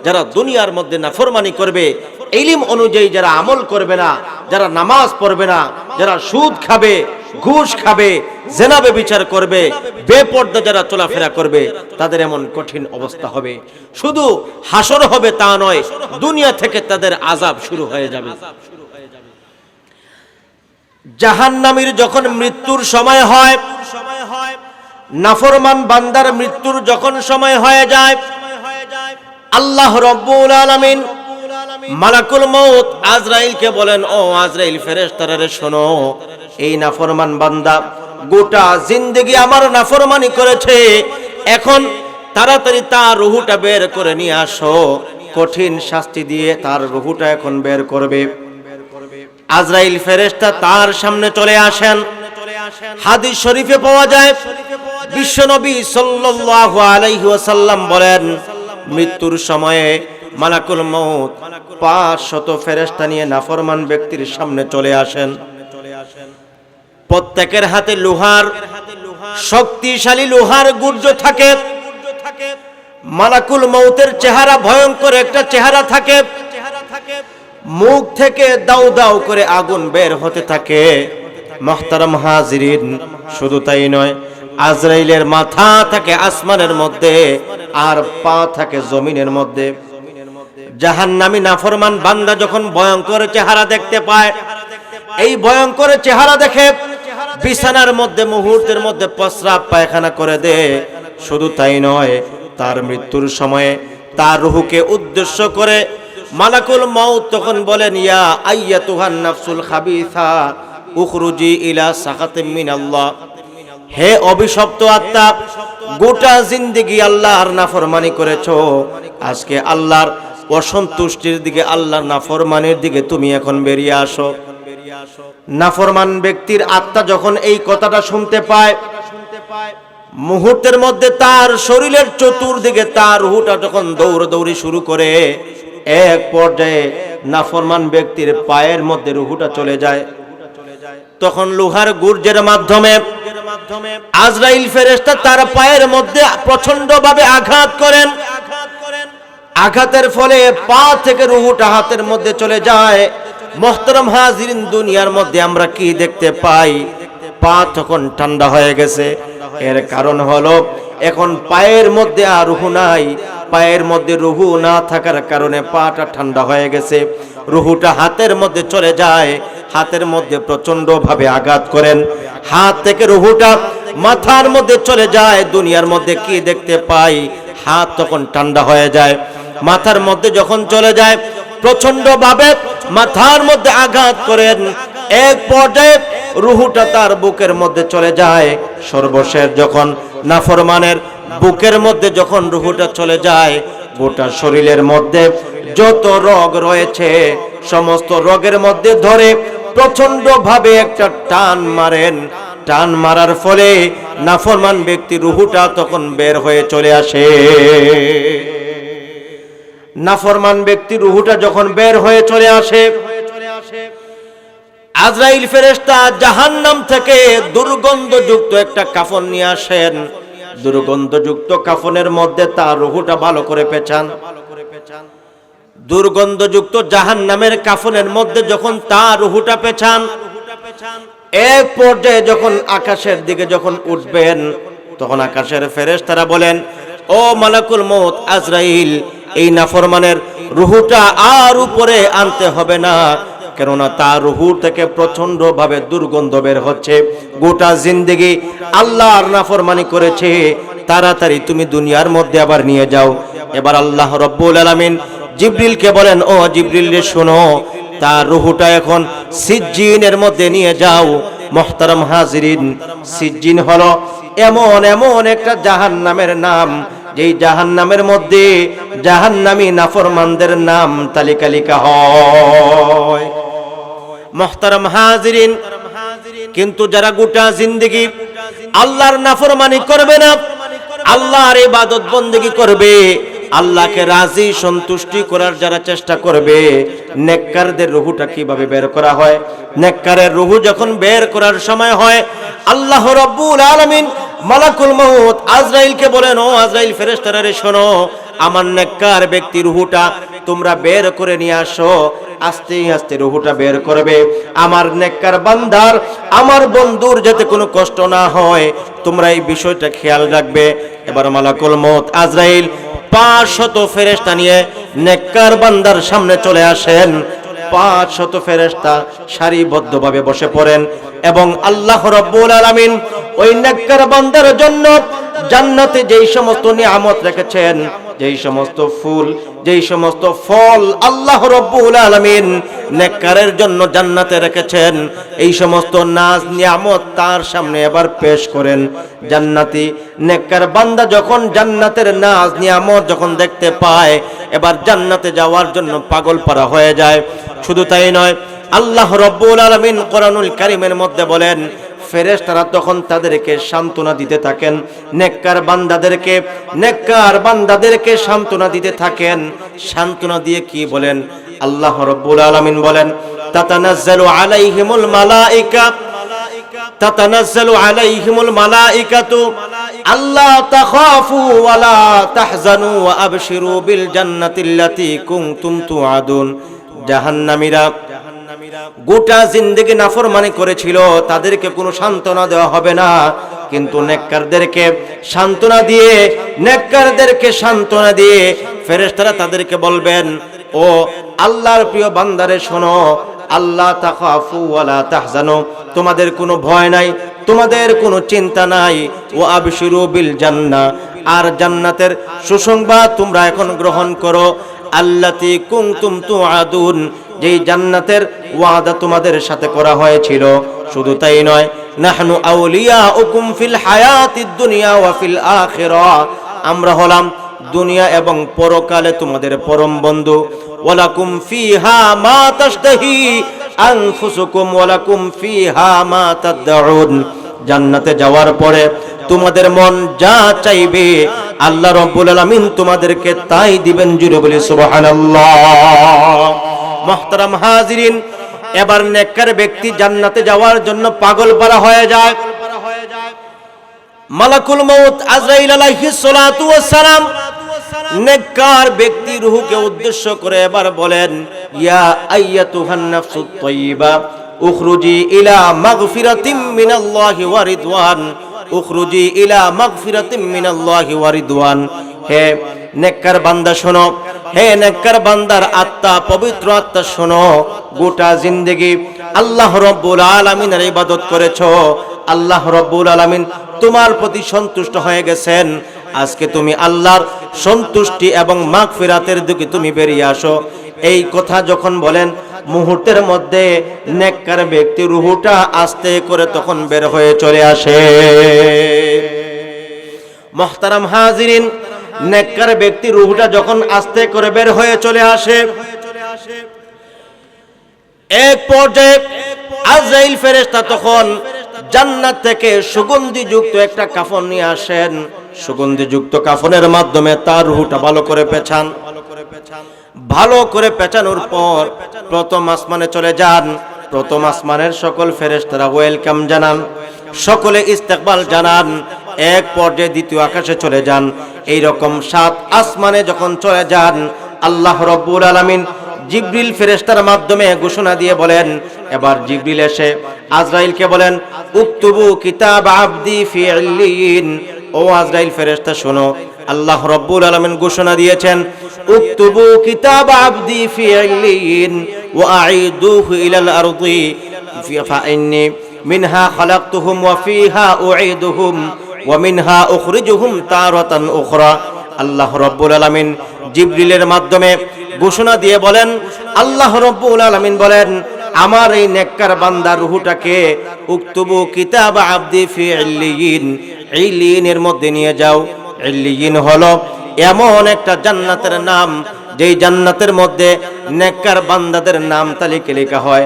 যারা দুনিয়ার মধ্যে নাফরমানি করবে, ইলম অনুযায়ী যারা আমল করবে না, যারা নামাজ পড়বে না, যারা সুদ খাবে, ঘুষ খাবে, জিনা ব্যভিচার করবে, বেপরদা যারা চলাফেরা করবে, তাদের এমন কঠিন অবস্থা হবে। শুধু হাসর হবে তা নয়, দুনিয়া থেকে তাদের আযাব শুরু হয়ে যাবে। জাহান্নামীর যখন মৃত্যুর সময় হয়, নাফরমান বান্দার মৃত্যুর যখন সময় হয়ে যায়, আল্লাহ রাব্বুল আলামিন মালাকুল মউত আজরাইলকে বলেন, ও আজরাইল, ফেরেশতারা শোনো, এই নাফরমান বান্দা গোটা জিন্দেগি আমার নাফরমানি করেছে, এখন তাড়াতাড়ি তার রুহুটা বের করে নিয়ে আসো। কঠিন শাস্তি দিয়ে তার রুহুটা এখন বের করবে। আজরাইল ফেরেশতা তার সামনে চলে আসেন। হাদিস শরীফে পাওয়া যায় বিশ্বনবী সাল্লাল্লাহু আলাইহি ওয়াসাল্লাম বলেন, মৃত্যুর সময়ে মালাকুল মউত 500 ফেরেশতা নিয়ে নাফরমান ব্যক্তির সামনে চলে আসেন। প্রত্যেকের হাতে লোহার, শক্তিশালী লোহার গুর্জ থাকে। মালাকুল মউতের চেহারা ভয়ঙ্কর একটা চেহারা থাকে। মুখ থেকে দাউ দাউ করে আগুন বের হতে থাকে। মুহতারাম হাজিরিন, শুধু তাই নয়, আজরাইলের মাথা থাকে আসমানের মধ্যে আর পা থাকে জমিনের মধ্যে। জাহান্নামী নাফরমান বান্দা যখন ভয়ঙ্কর চেহারা দেখতে পায়, এই ভয়ঙ্কর চেহারা দেখে বিছানার মধ্যে মুহূর্তের মধ্যে প্রস্রাব পায়খানা করে দেয়। শুধু তাই নয়, তার মৃত্যুর সময়ে তার রূহকে উদ্দেশ্য করে মালাকুল মউত তখন বলেন, ইয়া আইয়াতুহান নাফসুল খাবিসা উখরুজি ইলা সাখাতিম মিনাল্লাহ। হে অভিশপ্ত আত্মা, গোটা জিন্দেগি আল্লাহর নাফরমানি করেছো, আজকে আল্লাহর অসন্তুষ্টির দিকে, আল্লাহর নাফরমানির দিকে তুমি এখন বেরিয়ে আসো। নাফরমান ব্যক্তির আত্মা যখন এই কথাটা শুনতে পায়, মুহূর্তের মধ্যে তার শরীরের চতুর্দিকে তার রূহটা যখন দৌড়াদৌড়ি শুরু করে, এক পর্যায়ে নাফরমান ব্যক্তির পায়ের মধ্যে রূহটা চলে যায়। তখন লোহার গুর্জের মাধ্যমে আজরাইল ফেরেশতা তার পায়ের মধ্যে প্রচন্ডভাবে আঘাত করেন। আঘাতের ফলে পা থেকে রূহটা হাতের মধ্যে চলে যায়। মুহতারাম হাজিরিন, দুনিয়ার মধ্যে আমরা কি দেখতে পাই? পা তখন ঠান্ডা হয়ে গেছে। এর কারণ হলো এখন পায়ের মধ্যে আর রূহ নাই। পায়ের মধ্যে রূহ না থাকার কারণে পাটা ঠান্ডা হয়ে গেছে। রূহটা হাতের মধ্যে চলে যায়। হাতের মধ্যে প্রচন্ড ভাবে আঘাত করেন। হাত থেকে রূহটা মাথার মধ্যে চলে যায়। দুনিয়ার মধ্যে কি দেখতে পাই? হাত তখন ঠান্ডা হয়ে যায়। মাথার মধ্যে যখন চলে যায়, প্রচন্ড ভাবে মাথার মধ্যে আঘাত করেন। এক পর্যায়ে রূহটা তার বুকের মধ্যে চলে যায়। সর্বশেষ যখন নাফরমানের বুকের মধ্যে যখন রূহটা চলে যায়, গোটা শরীরের মধ্যে যত রোগ রয়েছে সমস্ত রোগের মধ্যে ধরে প্রচন্ড ভাবে একটা টান মারেন। টান মারার ফলে নাফরমান ব্যক্তি রূহটা তখন বের হয়ে চলে আসে। নাফরমান ব্যক্তি রূহটা যখন বের হয়ে চলে আসে, আজরাইল ফেরেশতা জাহান্নাম থেকে দুর্গন্ধযুক্ত একটা কাফন নিয়ে আসেন। দুর্গন্ধযুক্ত কাফনের মধ্যে তার রূহটা ভালো করে পেঁচান। দুর্গন্ধযুক্ত জাহান্নামের কাফনের মধ্যে যখন তার রূহটা পেঁচান, এক পর্যায়ে যখন আকাশের দিকে যখন উঠবেন, তখন আকাশের ফেরেশতারা বলেন, ও মালাকুল মউত আজরাইল, এই নাফরমানের রূহটা আর উপরে আনতে হবে না, কেননা তার রূহ থেকে প্রচন্ড ভাবে দুর্গন্ধ বের হচ্ছে। গোটা জিন্দেগি আল্লাহর নাফরমানি করেছে, তাড়াতাড়ি তুমি দুনিয়ার মধ্যে আবার নিয়ে যাও। এবার আল্লাহ রব্বুল আলামিন জিবরিলকে বলেন, ও জিবরিল রে শোনো, তার রূহটা এখন সিজ্জিনের মধ্যে নিয়ে যাও। মুহতারাম হাজিরিন, সিজ্জিন হলো এমন একটা জাহান্নামের নাম, যেই জাহান্নামের মধ্যে জাহান্নামী নাফরমানদের নাম তালিকা লিখা হয়। মুহতারাম হাজিরিন, কিন্তু যারা গোটা জিন্দেগি আল্লাহর নাফরমানি করবে না, আল্লাহর ইবাদত বন্দেগী করবে, আল্লাহকে রাজি সন্তুষ্টি করার যারা চেষ্টা করবে, নেককারদের রূহটা কিভাবে বের করা হয়? নেককারের রূহ যখন বের করার সময় হয়, আল্লাহ রাব্বুল আলামিন মালাকুল মউত আজরাইলকে বলেন, ও আজরাইল ফেরেশতারা রে শোনো, আমার নেককার ব্যক্তি রূহটা তোমরা বের করে নিয়ে আসো। আস্তে আস্তে রূহটা বের করবে। আমার নেককার বান্দার, আমার বন্ধুর যাতে কোনো কষ্ট না হয়, তোমরা এই বিষয়টা খেয়াল রাখবে। এবার মালাকুল মউত আজরাইল 500 ফেরেশতা নিয়ে নেককার বান্দার সামনে চলে আসেন। 500 ফেরেশতা সারিবদ্ধভাবে বসে পড়েন এবং আল্লাহ রাব্বুল আলামিন ওই নেককার বান্দার জন্য জান্নাতে যেই সমস্ত নিয়ামত রেখেছেন যেই সমস্ত ফুল, যেই সমস্ত ফল আল্লাহ রাব্বুল আলামিন নেককারের জন্য জান্নাতে রেখেছেন, এই সমস্ত নাজ নিয়ামত তার সামনে এবার পেশ করেন। জান্নাতি নেককার বান্দা যখন জান্নাতের নাজ নিয়ামত যখন দেখতে পায়, এবার জান্নাতে যাওয়ার জন্য পাগল পারা হয়ে যায়। শুধু তাই নয়, আল্লাহ রাব্বুল আলামিন কোরআনুল কারীমের মধ্যে বলেন, ফেরেশতারা তখন তাদেরকে সান্ত্বনা দিতে থাকেন, নেককার বান্দাদেরকে সান্ত্বনা দিতে থাকেন। সান্ত্বনা দিয়ে কি বলেন? আল্লাহ রাব্বুল আলামিন বলেন, তাতানাজ্জালু আলাইহিমুল মালাইকাতু আল্লা তাখাফু ওয়া লা তাহজানু ওয়া আবশিরু বিল জান্নাতিল্লাতী কুনতুম তুআদুন। জাহান্নামীরা গোটা জিন্দেগি নাফরমানি করেছিল, তাদেরকে কোনো সান্ত্বনা দেওয়া হবে না, কিন্তু নেককারদেরকে সান্ত্বনা দিয়ে ফেরেশতারা তাদেরকে বলবেন, ও আল্লাহর প্রিয় বান্দারে শোনো, আল্লাহ তাখাফু ওয়া লা তাহজানু, তোমাদের কোনো ভয় নাই, তোমাদের কোনো চিন্তা নাই, ও আবশিরু বিল জান্নাহ, আর জান্নাতের সুসংবাদ তোমরা এখন গ্রহণ করো, আল্লাতী কুনতুম তুআদুন, যেই জান্নাতের ওয়াদা তোমাদের সাথে করা হয়েছিল। শুধু তাই নয়, নাহনু আউলিয়াউকুম ফিল হায়াতিদ দুনিয়া ওয়া ফিল আখিরাহ, আমরা হলাম দুনিয়া এবং পরকালে তোমাদের পরম বন্ধু। ওয়ালাকুম ফিহা মা তাশতাহি আনফুসুকুম ওয়ালাকুম ফিহা মা তাদউন, জান্নাতে যাওয়ার পরে তোমাদের মন যা চাইবে আল্লাহ রাব্বুল আলামিন তোমাদেরকে তাই দিবেন। জুড়ে বলি সুবহানাল্লাহ। মুহতারাম হাজিরিন, এবার নেককার ব্যক্তি জান্নাতে যাওয়ার জন্য পাগল পারা হয়ে যায়। মালাকুল মউত আজরাইল আলাইহিস সালাতু ওয়াস সালাম নেককার ব্যক্তি রূহকে উদ্দেশ্য করে এবার বলেন, ইয়া আইয়াতুহান নাফসুত তাইয়্যিবা উখরুজি ইলা মাগফিরাতিম মিনাল্লাহি ওয়া রিদওয়ান, উখরুজি ইলা মাগফিরাতিম মিনাল্লাহি ওয়া রিদওয়ান। হে নেককার বান্দা শোনো, হে নেককার বান্দার আত্মা, পবিত্র আত্মা শোনো, গোটা জিন্দেগি আল্লাহ রাব্বুল আলামিনের ইবাদত করেছো, আল্লাহ রাব্বুল আলামিন তোমার প্রতি সন্তুষ্ট হয়ে গেছেন। আজকে তুমি আল্লাহর সন্তুষ্টি এবং মাগফিরাতের দিকে তুমি বেরিয়ে আসো। এই কথা যখন বলেন, মুহূর্তের মধ্যে নেককার ব্যক্তি রূহটা আস্তে করে তখন বের হয়ে চলে আসে। মুহতারাম হাজিরিন, নেককার ব্যক্তি রূহটা যখন আস্তে করে বের হয়ে চলে আসে, এক পর্যায়ে আজরাইল ফেরেশতা তখন জান্নাত থেকে সুগন্ধিযুক্ত একটা কাফন নিয়ে আসেন। সুগন্ধিযুক্ত কাফনের মাধ্যমে তার রূহটা ভালো করে পেঁচানোর পর প্রথম আসমানে চলে যান। প্রথম আসমানের সকল ফেরেশতারা ওয়েলকাম জানান, সকলে ইস্তেকবাল জানান। এক পর্যায়ে দ্বিতীয় আকাশে চলে যান। এই রকম 7 আসমানে যখন চলে যান, আল্লাহ রাব্বুল আলামিন জিবরিল ফেরেশতার মাধ্যমে ঘোষণা দিয়ে বলেন, এবার জিবরিল এসে আজরাইলকে বলেন, উকতুবু কিতাব আবদি ফি ইল্লিয়িন। ও আজরাইল ফেরেশতা শোনো, আল্লাহ রাব্বুল আলামিন ঘোষণা দিয়েছেন, উকতুবু কিতাব আবদি ফি ইল্লিয়িন ওয়া আঈদুহু ইলাল আরদি ফাইন্নী মিনহা খালাকতুহুম ওয়া ফিহা উঈদুহুম ওয়া মিনহা উখরিজুহুম তারাতান উখরা। আল্লাহ রাব্বুল আলামিন জিবরিলের মাধ্যমে ঘোষণা দিয়ে বলেন, আল্লাহ রাব্বুল আলামিন বলেন, আমার এই নেককার বান্দার রূহটাকে উকতুবু কিতাব আবদি ফি ইল্লিয়িন, ইল্লিয়িনের মধ্যে নিয়ে যাও। ইল্লিয়িন হলো এমন একটা জান্নাতের নাম, যেই জান্নাতের মধ্যে নেককার বান্দাদের নাম তালিকা লেখা হয়।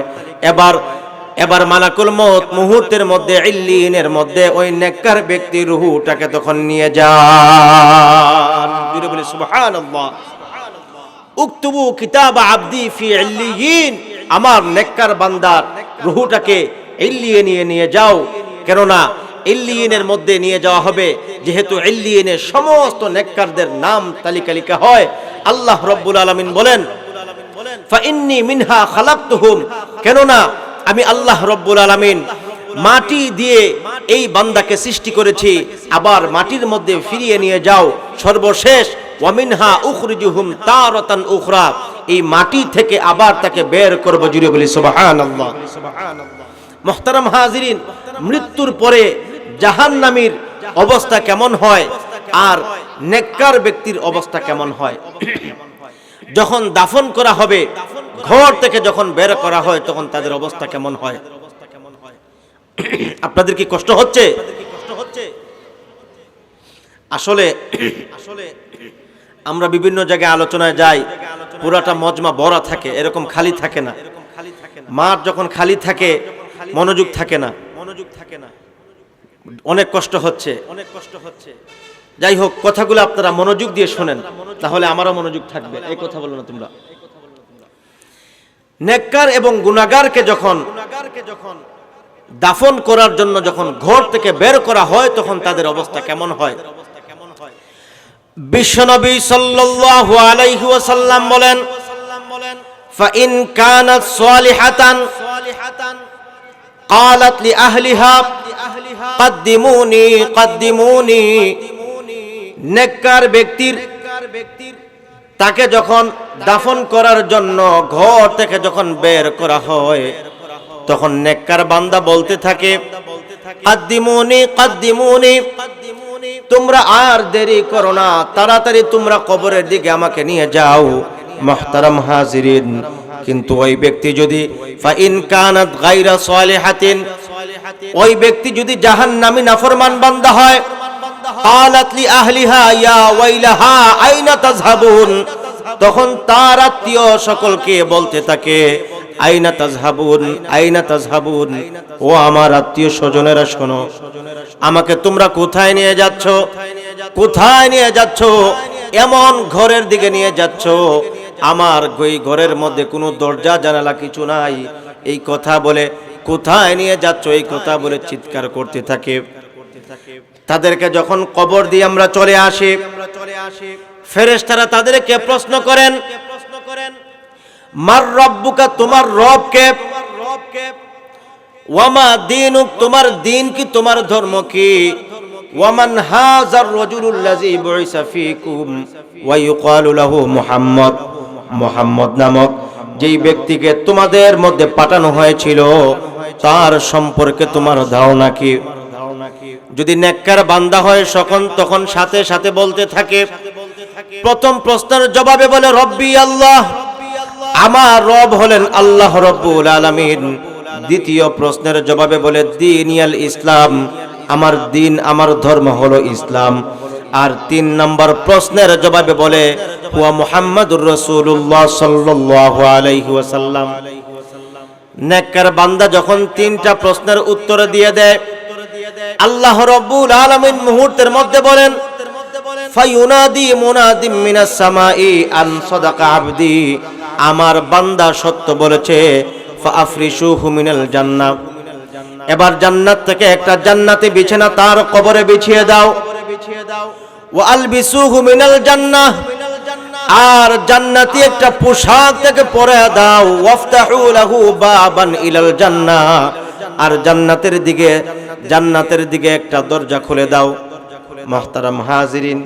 এবার মালাকুল মউত মুহূর্তের মধ্যে ইল্লিয়িনের মধ্যে ওই নেককার ব্যক্তির রূহটাকে তখন নিয়ে যান। জুড়ে বলি সুবহানাল্লাহ। উকতুবু কিতাব আবদি ফি ইল্লিয়িন, আমার নেককার বান্দার রূহটাকে ইল্লিয়িনে নিয়ে যাও। কেননা ইল্লিয়িনের মধ্যে নিয়ে যাওয়া হবে, যেহেতু ইল্লিয়িনে সমস্ত নেককারদের নাম তালিকা লেখা হয়। আল্লাহ রাব্বুল আলামিন বলেন, ফাইন্নী মিনহা খালাকতুহুম, কেননা আমি আল্লাহ রাব্বুল আলামিন মাটি দিয়ে এই বান্দাকে সৃষ্টি করেছি, আবার মাটির মধ্যে ফিরিয়ে নিয়ে যাও। সর্বশেষ ওয়া মিনহা উখরিজুহুম তারাতান উখরা, এই মাটি থেকে আবার তাকে বের করব। জুড়ে বলি সুবহানাল্লাহ। মুহতারাম হাজিরিন, মৃত্যুর পরে জাহান্নামীর অবস্থা কেমন হয় আর নেককার ব্যক্তির অবস্থা কেমন হয়? যখন দাফন করা হবে, ঘর থেকে যখন বের করা হয়, তখন তাদের অবস্থা কেমন হয়? আপনাদের কি কষ্ট হচ্ছে? আসলে আমরা বিভিন্ন জায়গায় আলোচনায় যাই, পুরাটা মজমা ভরা থাকে, এরকম খালি থাকে না। মাঠ যখন খালি থাকে, মনোযোগ থাকে না, অনেক কষ্ট হচ্ছে। যাই হোক, কথাগুলো আপনারা মনোযোগ দিয়ে শোনেন, তাহলে আমারও মনোযোগ থাকবে। এই কথা বলো না তোমরা। নেককার এবং গুনাহগারকে যখন দাফন করার জন্য যখন ঘর থেকে বের করা হয়, তখন তাদের অবস্থা কেমন হয়? বিশ্বনবী সাল্লাল্লাহু আলাইহি ওয়াসাল্লাম বলেন, ফাইন কানাত সালিহাতান ক্বালাত লিআহলিহা কদ্দিমুনি কদ্দিমুনি। নেককার ব্যক্তির তাকে যখন দাফন করার জন্য ঘর থেকে যখন বের করা হয়, তখন নেককার বান্দা বলতে থাকে, কদ্দিমুনি কদ্দিমুনি, তোমরা আর দেরি করো না, তাড়াতাড়ি তোমরা কবরের দিকে আমাকে নিয়ে যাও। মুহতারাম হাজিরিন, কিন্তু ওই ব্যক্তি যদি ফাইন কানাত গায়রা সালিহাতিন, ওই ব্যক্তি যদি জাহান্নামী নাফরমান বান্দা হয়, ক্বালাত লিআহলিহা ইয়া ওয়াইলাহা আইনা তাযহাবুন, তখন তার আত্মীয় সকলকে বলতে থাকে, আইনা তাযহাবুন আইনা তাযহাবুন, ও আমার আত্মীয় স্বজনেরা শোনো, আমাকে তোমরা কোথায় নিয়ে যাচ্ছ? কোথায় নিয়ে যাচ্ছ? এমন ঘরের দিকে নিয়ে যাচ্ছ আমার ওই ঘরের মধ্যে কোনো দরজা জানালা কিছু নাই। এই কথা বলে, কোথায় নিয়ে যাচ্ছ এই কথা বলে চিৎকার করতে থাকে। তাদেরকে যখন কবর দিয়ে আমরা চলে আসি, ফেরেশতারা তাদেরকে প্রশ্ন করেন, মার রব্বুকা, তোমার রব কে? ওয়ামা দীনুক, তোমার দিন কি, তোমার ধর্ম কি? ওয়ামান হাযার রাজুলুল্লাযী বুইসা ফীকুম ওয়া ইউকালু লাহু মুহাম্মদ, মুহাম্মদ নামক যেই ব্যক্তিকে তোমাদের মধ্যে পাঠানো হয়েছিল, তার সম্পর্কে তোমার ধারণা কি? যদি নেককার বান্দা হয় তখন সাথে সাথে বলতে থাকে, প্রথম প্রশ্নের জবাবে বলে রব্বি আল্লাহ, আমার রব হলেন আল্লাহ রব্বুল আলামিন। দ্বিতীয় প্রশ্নের জবাবে বলে দীনিয়াল ইসলাম, আমার দিন আমার ধর্ম হলো ইসলাম। আর 3 নম্বর প্রশ্নের জবাবে বলে হুয়া মুহাম্মাদুর রাসূলুল্লাহ সাল্লাল্লাহু আলাইহি ওয়াসাল্লাম। নেককার বান্দা যখন 3টা প্রশ্নের উত্তর দিয়ে দেয়, আল্লাহ রাব্বুল আলামিন মুহূর্তের মধ্যে বলেন, ফায়ুনাদি মুনাদিম মিনাস সামাই আন সাদাকা আবদি, আমার বান্দা সত্য বলেছে, ফাআফরিশুহু মিনাল জান্নাহ, এবার জান্নাত থেকে একটা জান্নাতি বিছানা তার কবরে বিছিয়ে দাও। ওয়া আলবিসুহু মিনাল জান্নাহ, আর জান্নাতি একটা পোশাক থেকে পরে দাও। ওয়াফতাহু লাহু বাবান ইলাল জান্নাহ, আর জান্নাতের দিকে একটা দরজা খুলে দাও। মুহতারাম হাজিরিন,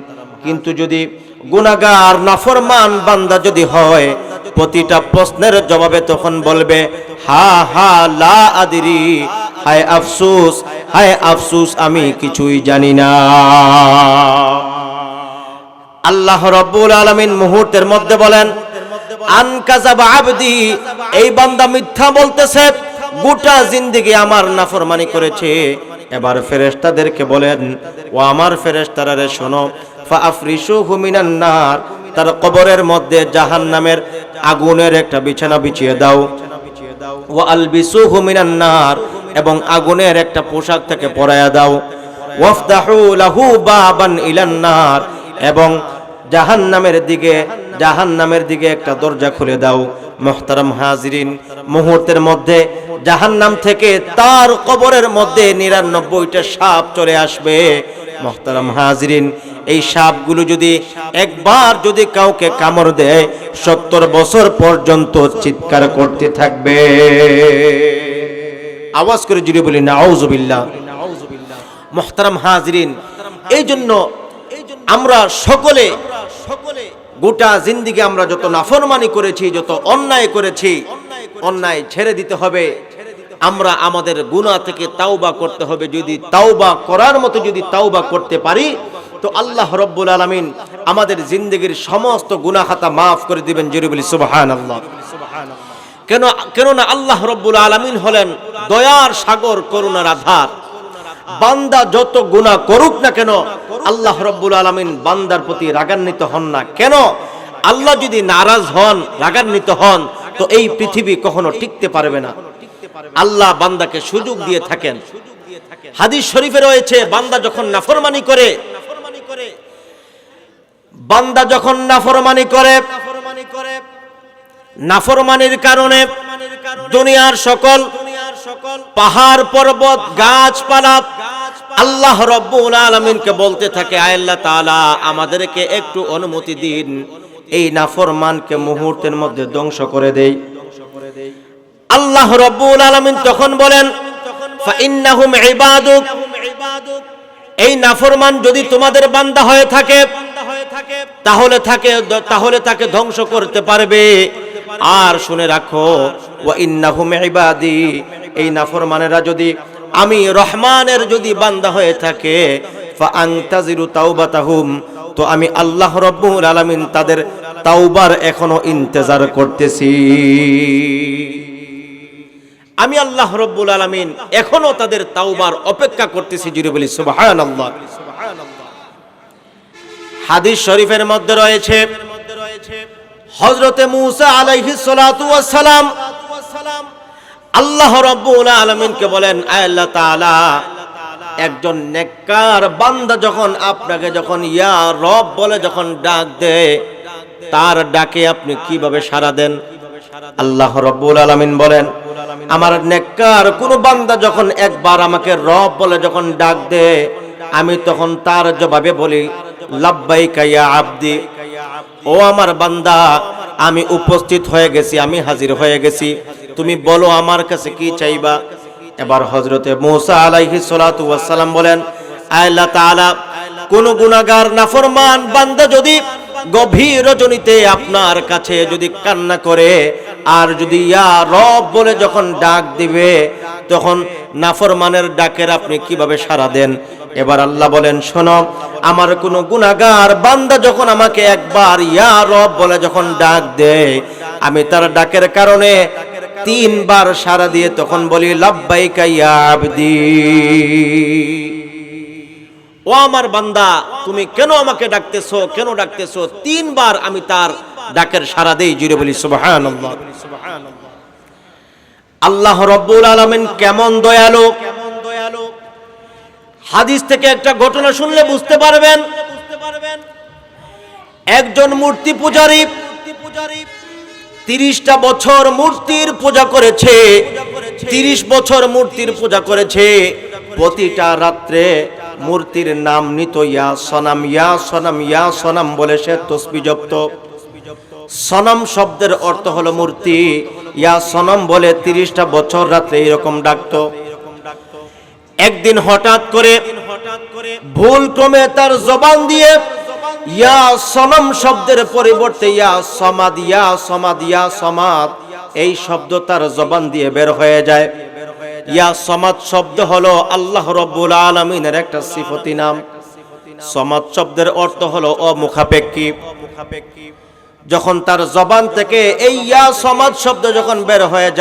কিন্তু যদি গুনাহগার নাফরমান বান্দা যদি হয়, প্রতিটা প্রশ্নের জবাবে তখন বলবে হা হা লা আদরি, হায় আফসোস, হায় আফসোস, আমি কিছুই জানি না। আল্লাহ রাব্বুল আলামিন মুহূর্তের মধ্যে বলেন, আনকাযাবা আবদি, এই বান্দা মিথ্যা বলতেছে, গোটা জিন্দেগি আমার নাফরমানি করেছে। এবার ফেরেশতাদেরকে বলেন, ও আমার ফেরেশতারা রে শোনো, ফাআফরিশুহু মিনান নার, তার কবরের মধ্যে জাহান্নামের আগুনের একটা বিছানা বিছিয়ে দাও। ওয়া আলবিসুহু মিনান নার, এবং আগুনের একটা পোশাক থেকে পরায়া দাও। ওয়াফতাহু লাহু বাবান ইলান নার, এবং জাহান্নামের দিকে একটা দরজা খুলে দাও। মুহতারাম হাজিরিন, মুহূর্তের মধ্যে জাহান্নাম থেকে তার কবরের মধ্যে 99টা সাপ চলে আসবে। মুহতারাম হাজিরিন, এই সাপগুলো যদি একবার যদি কাউকে কামড় দেয়, 70 বছর পর্যন্ত চিৎকার করতে থাকবে। আওয়াজ করে জুড়ে বলি নাউযুবিল্লাহ। মুহতারাম হাজিরিন, এই জন্য আমরা সকলে গোটা জিন্দেগি আমরা যত নাফরমানি করেছি, যত অন্যায় করেছি, অন্যায় ছেড়ে দিতে হবে। আমরা আমাদের গুনাহ থেকে তাওবা করতে হবে। যদি তাওবা করার মতো যদি তাওবা করতে পারি, তো আল্লাহ রব্বুল আলামিন আমাদের জিন্দেগির সমস্ত গুনাহ খাতা মাফ করে দিবেন। জোরে বলি সুবহানাল্লাহ। কেননা আল্লাহ রব্বুল আলামিন হলেন দয়ার সাগর, করুণার আধার। বান্দা যত গুনাহ করুক না কেন, আল্লাহ রব্বুল আলামিন বান্দার প্রতি রাগান্বিত হন না। কেন? আল্লাহ যদি নারাজ হন, রাগান্বিত হন, তো এই পৃথিবী কখনো টিকতে পারবে না। আল্লাহ বান্দাকে সুযোগ দিয়ে থাকেন। হাদিস শরীফে রয়েছে, বান্দা যখন নাফরমানি করে, নাফরমানির কারণে দুনিয়ার সকল পাহাড় পর্বত গাছপালা আল্লাহ রব্বুল আলামিনকে বলতে থাকে, আয় আল্লাহ তাআলা আমাদেরকে একটু অনুমতি দিন, এই নাফরমানকে মুহূর্তের মধ্যে ধ্বংস করে দেই। আল্লাহ রব্বুল আলামিন তখন বলেন, ফাইন্নাহুম ইবাদুক, এই নাফরমান যদি তোমাদের বান্দা হয়ে থাকে তাহলে তাকে ধ্বংস করতে পারবে। আর শুনে রাখো, ওয়া ইন্নাহুম ইবাদি, এই নাফরমানেরা যদি আমি রহমানের যদি বান্দা হয়ে থাকে, ফাআনতাজিরু তাওবাতাহুম, তো আমি আল্লাহ রব্বুল আলামিন তাদের তাওবার এখনো ইন্তজার করতেছি। আমি আল্লাহ রব্বুল আলামিন এখনো তাদের তাওবার অপেক্ষা করতেছি। জুড়ে বলি সুবহানাল্লাহ। হাদিস শরীফের মধ্যে রয়েছে, হযরতে মূসা আলাইহিস সালাতু ওয়াস সালাম আল্লাহ রব্বুল আলামিনকে বলেন, আয় আল্লাহ তাআলা একজন নেককার বান্দা যখন আপনাকে যখন ইয়া রব বলে যখন ডাক দেয়, তার ডাকে আপনি কিভাবে সাড়া দেন? আল্লাহ রব্বুল আলামিন বলেন, আমার নেককার কোন বান্দা যখন একবার আমাকে রব বলে যখন ডাক দেয়, আমি তখন তার জবাবে বলি, লাব্বাইকা ইয়া আবদি, ও আমার বান্দা আমি উপস্থিত হয়ে গেছি, আমি হাজির হয়ে গেছি, তুমি বলো আমার কাছে কি চাইবা। এবার হযরতে মূসা আলাইহিস সালাতু ওয়াস সালাম বলেন, আল্লাহ তাআলা কোন গুনাহগার নাফরমান বান্দা যদি গভীর রজনীতে আপনার কাছে যদি কান্না করে আর যদি ইয়া রব বলে যখন ডাক দিবে, তখন নাফরমানের ডাকের আপনি কিভাবে সাড়া দেন? এবার আল্লাহ বলেন, শোনো, আমার কোন গুনাহগার বান্দা যখন আমাকে একবার ইয়া রব বলে যখন ডাক দেয়, আমি তার ডাকের কারণে 3 বার সাড়া দিয়ে তখন বলি, লাব্বাইকা ইয়া আবদি, ও আমার বান্দা তুমি কেন আমাকে ডাকতেছো, কেন ডাকতেছো? 3 বার আমি তার ডাকের সাড়া দেই। জুড়ে বলি সুবহানাল্লাহ। আল্লাহ রব্বুল আলামিন কেমন দয়ালু! হাদিস থেকে একটা ঘটনা শুনলে বুঝতে পারবেন। একজন মূর্তি পূজারী 30টা বছর মূর্তির পূজা করেছে, 30 বছর মূর্তির পূজা করেছে। প্রতিটা রাত্রে মূর্তির নাম নিত, ইয়া সনাম, ইয়া সনাম, ইয়া সনাম বলে সে তসবিহ জপত। সনাম শব্দের অর্থ হলো মূর্তি। ইয়া সনাম বলে 30টা বছর রাত্রে এরকম ডাকতো। একদিন হঠাৎ করে ভুল ক্রমে তার জবান দিয়ে ইয়া সনাম শব্দের পরিবর্তে ইয়া সমাদ, ইয়া সমাদ, ইয়া সমাদ এই শব্দ তার জবান দিয়ে বের হয়ে যায়। ইয়া সমাদ শব্দ হলো আল্লাহ রব্বুল আলামিনের একটা সিফতি নাম। সমাদ শব্দের অর্থ হলো অমুখাপেক্ষী। যখন তার জবান থেকে এই ইয়া সমাদ শব্দ যখন বের হয়ে যায়,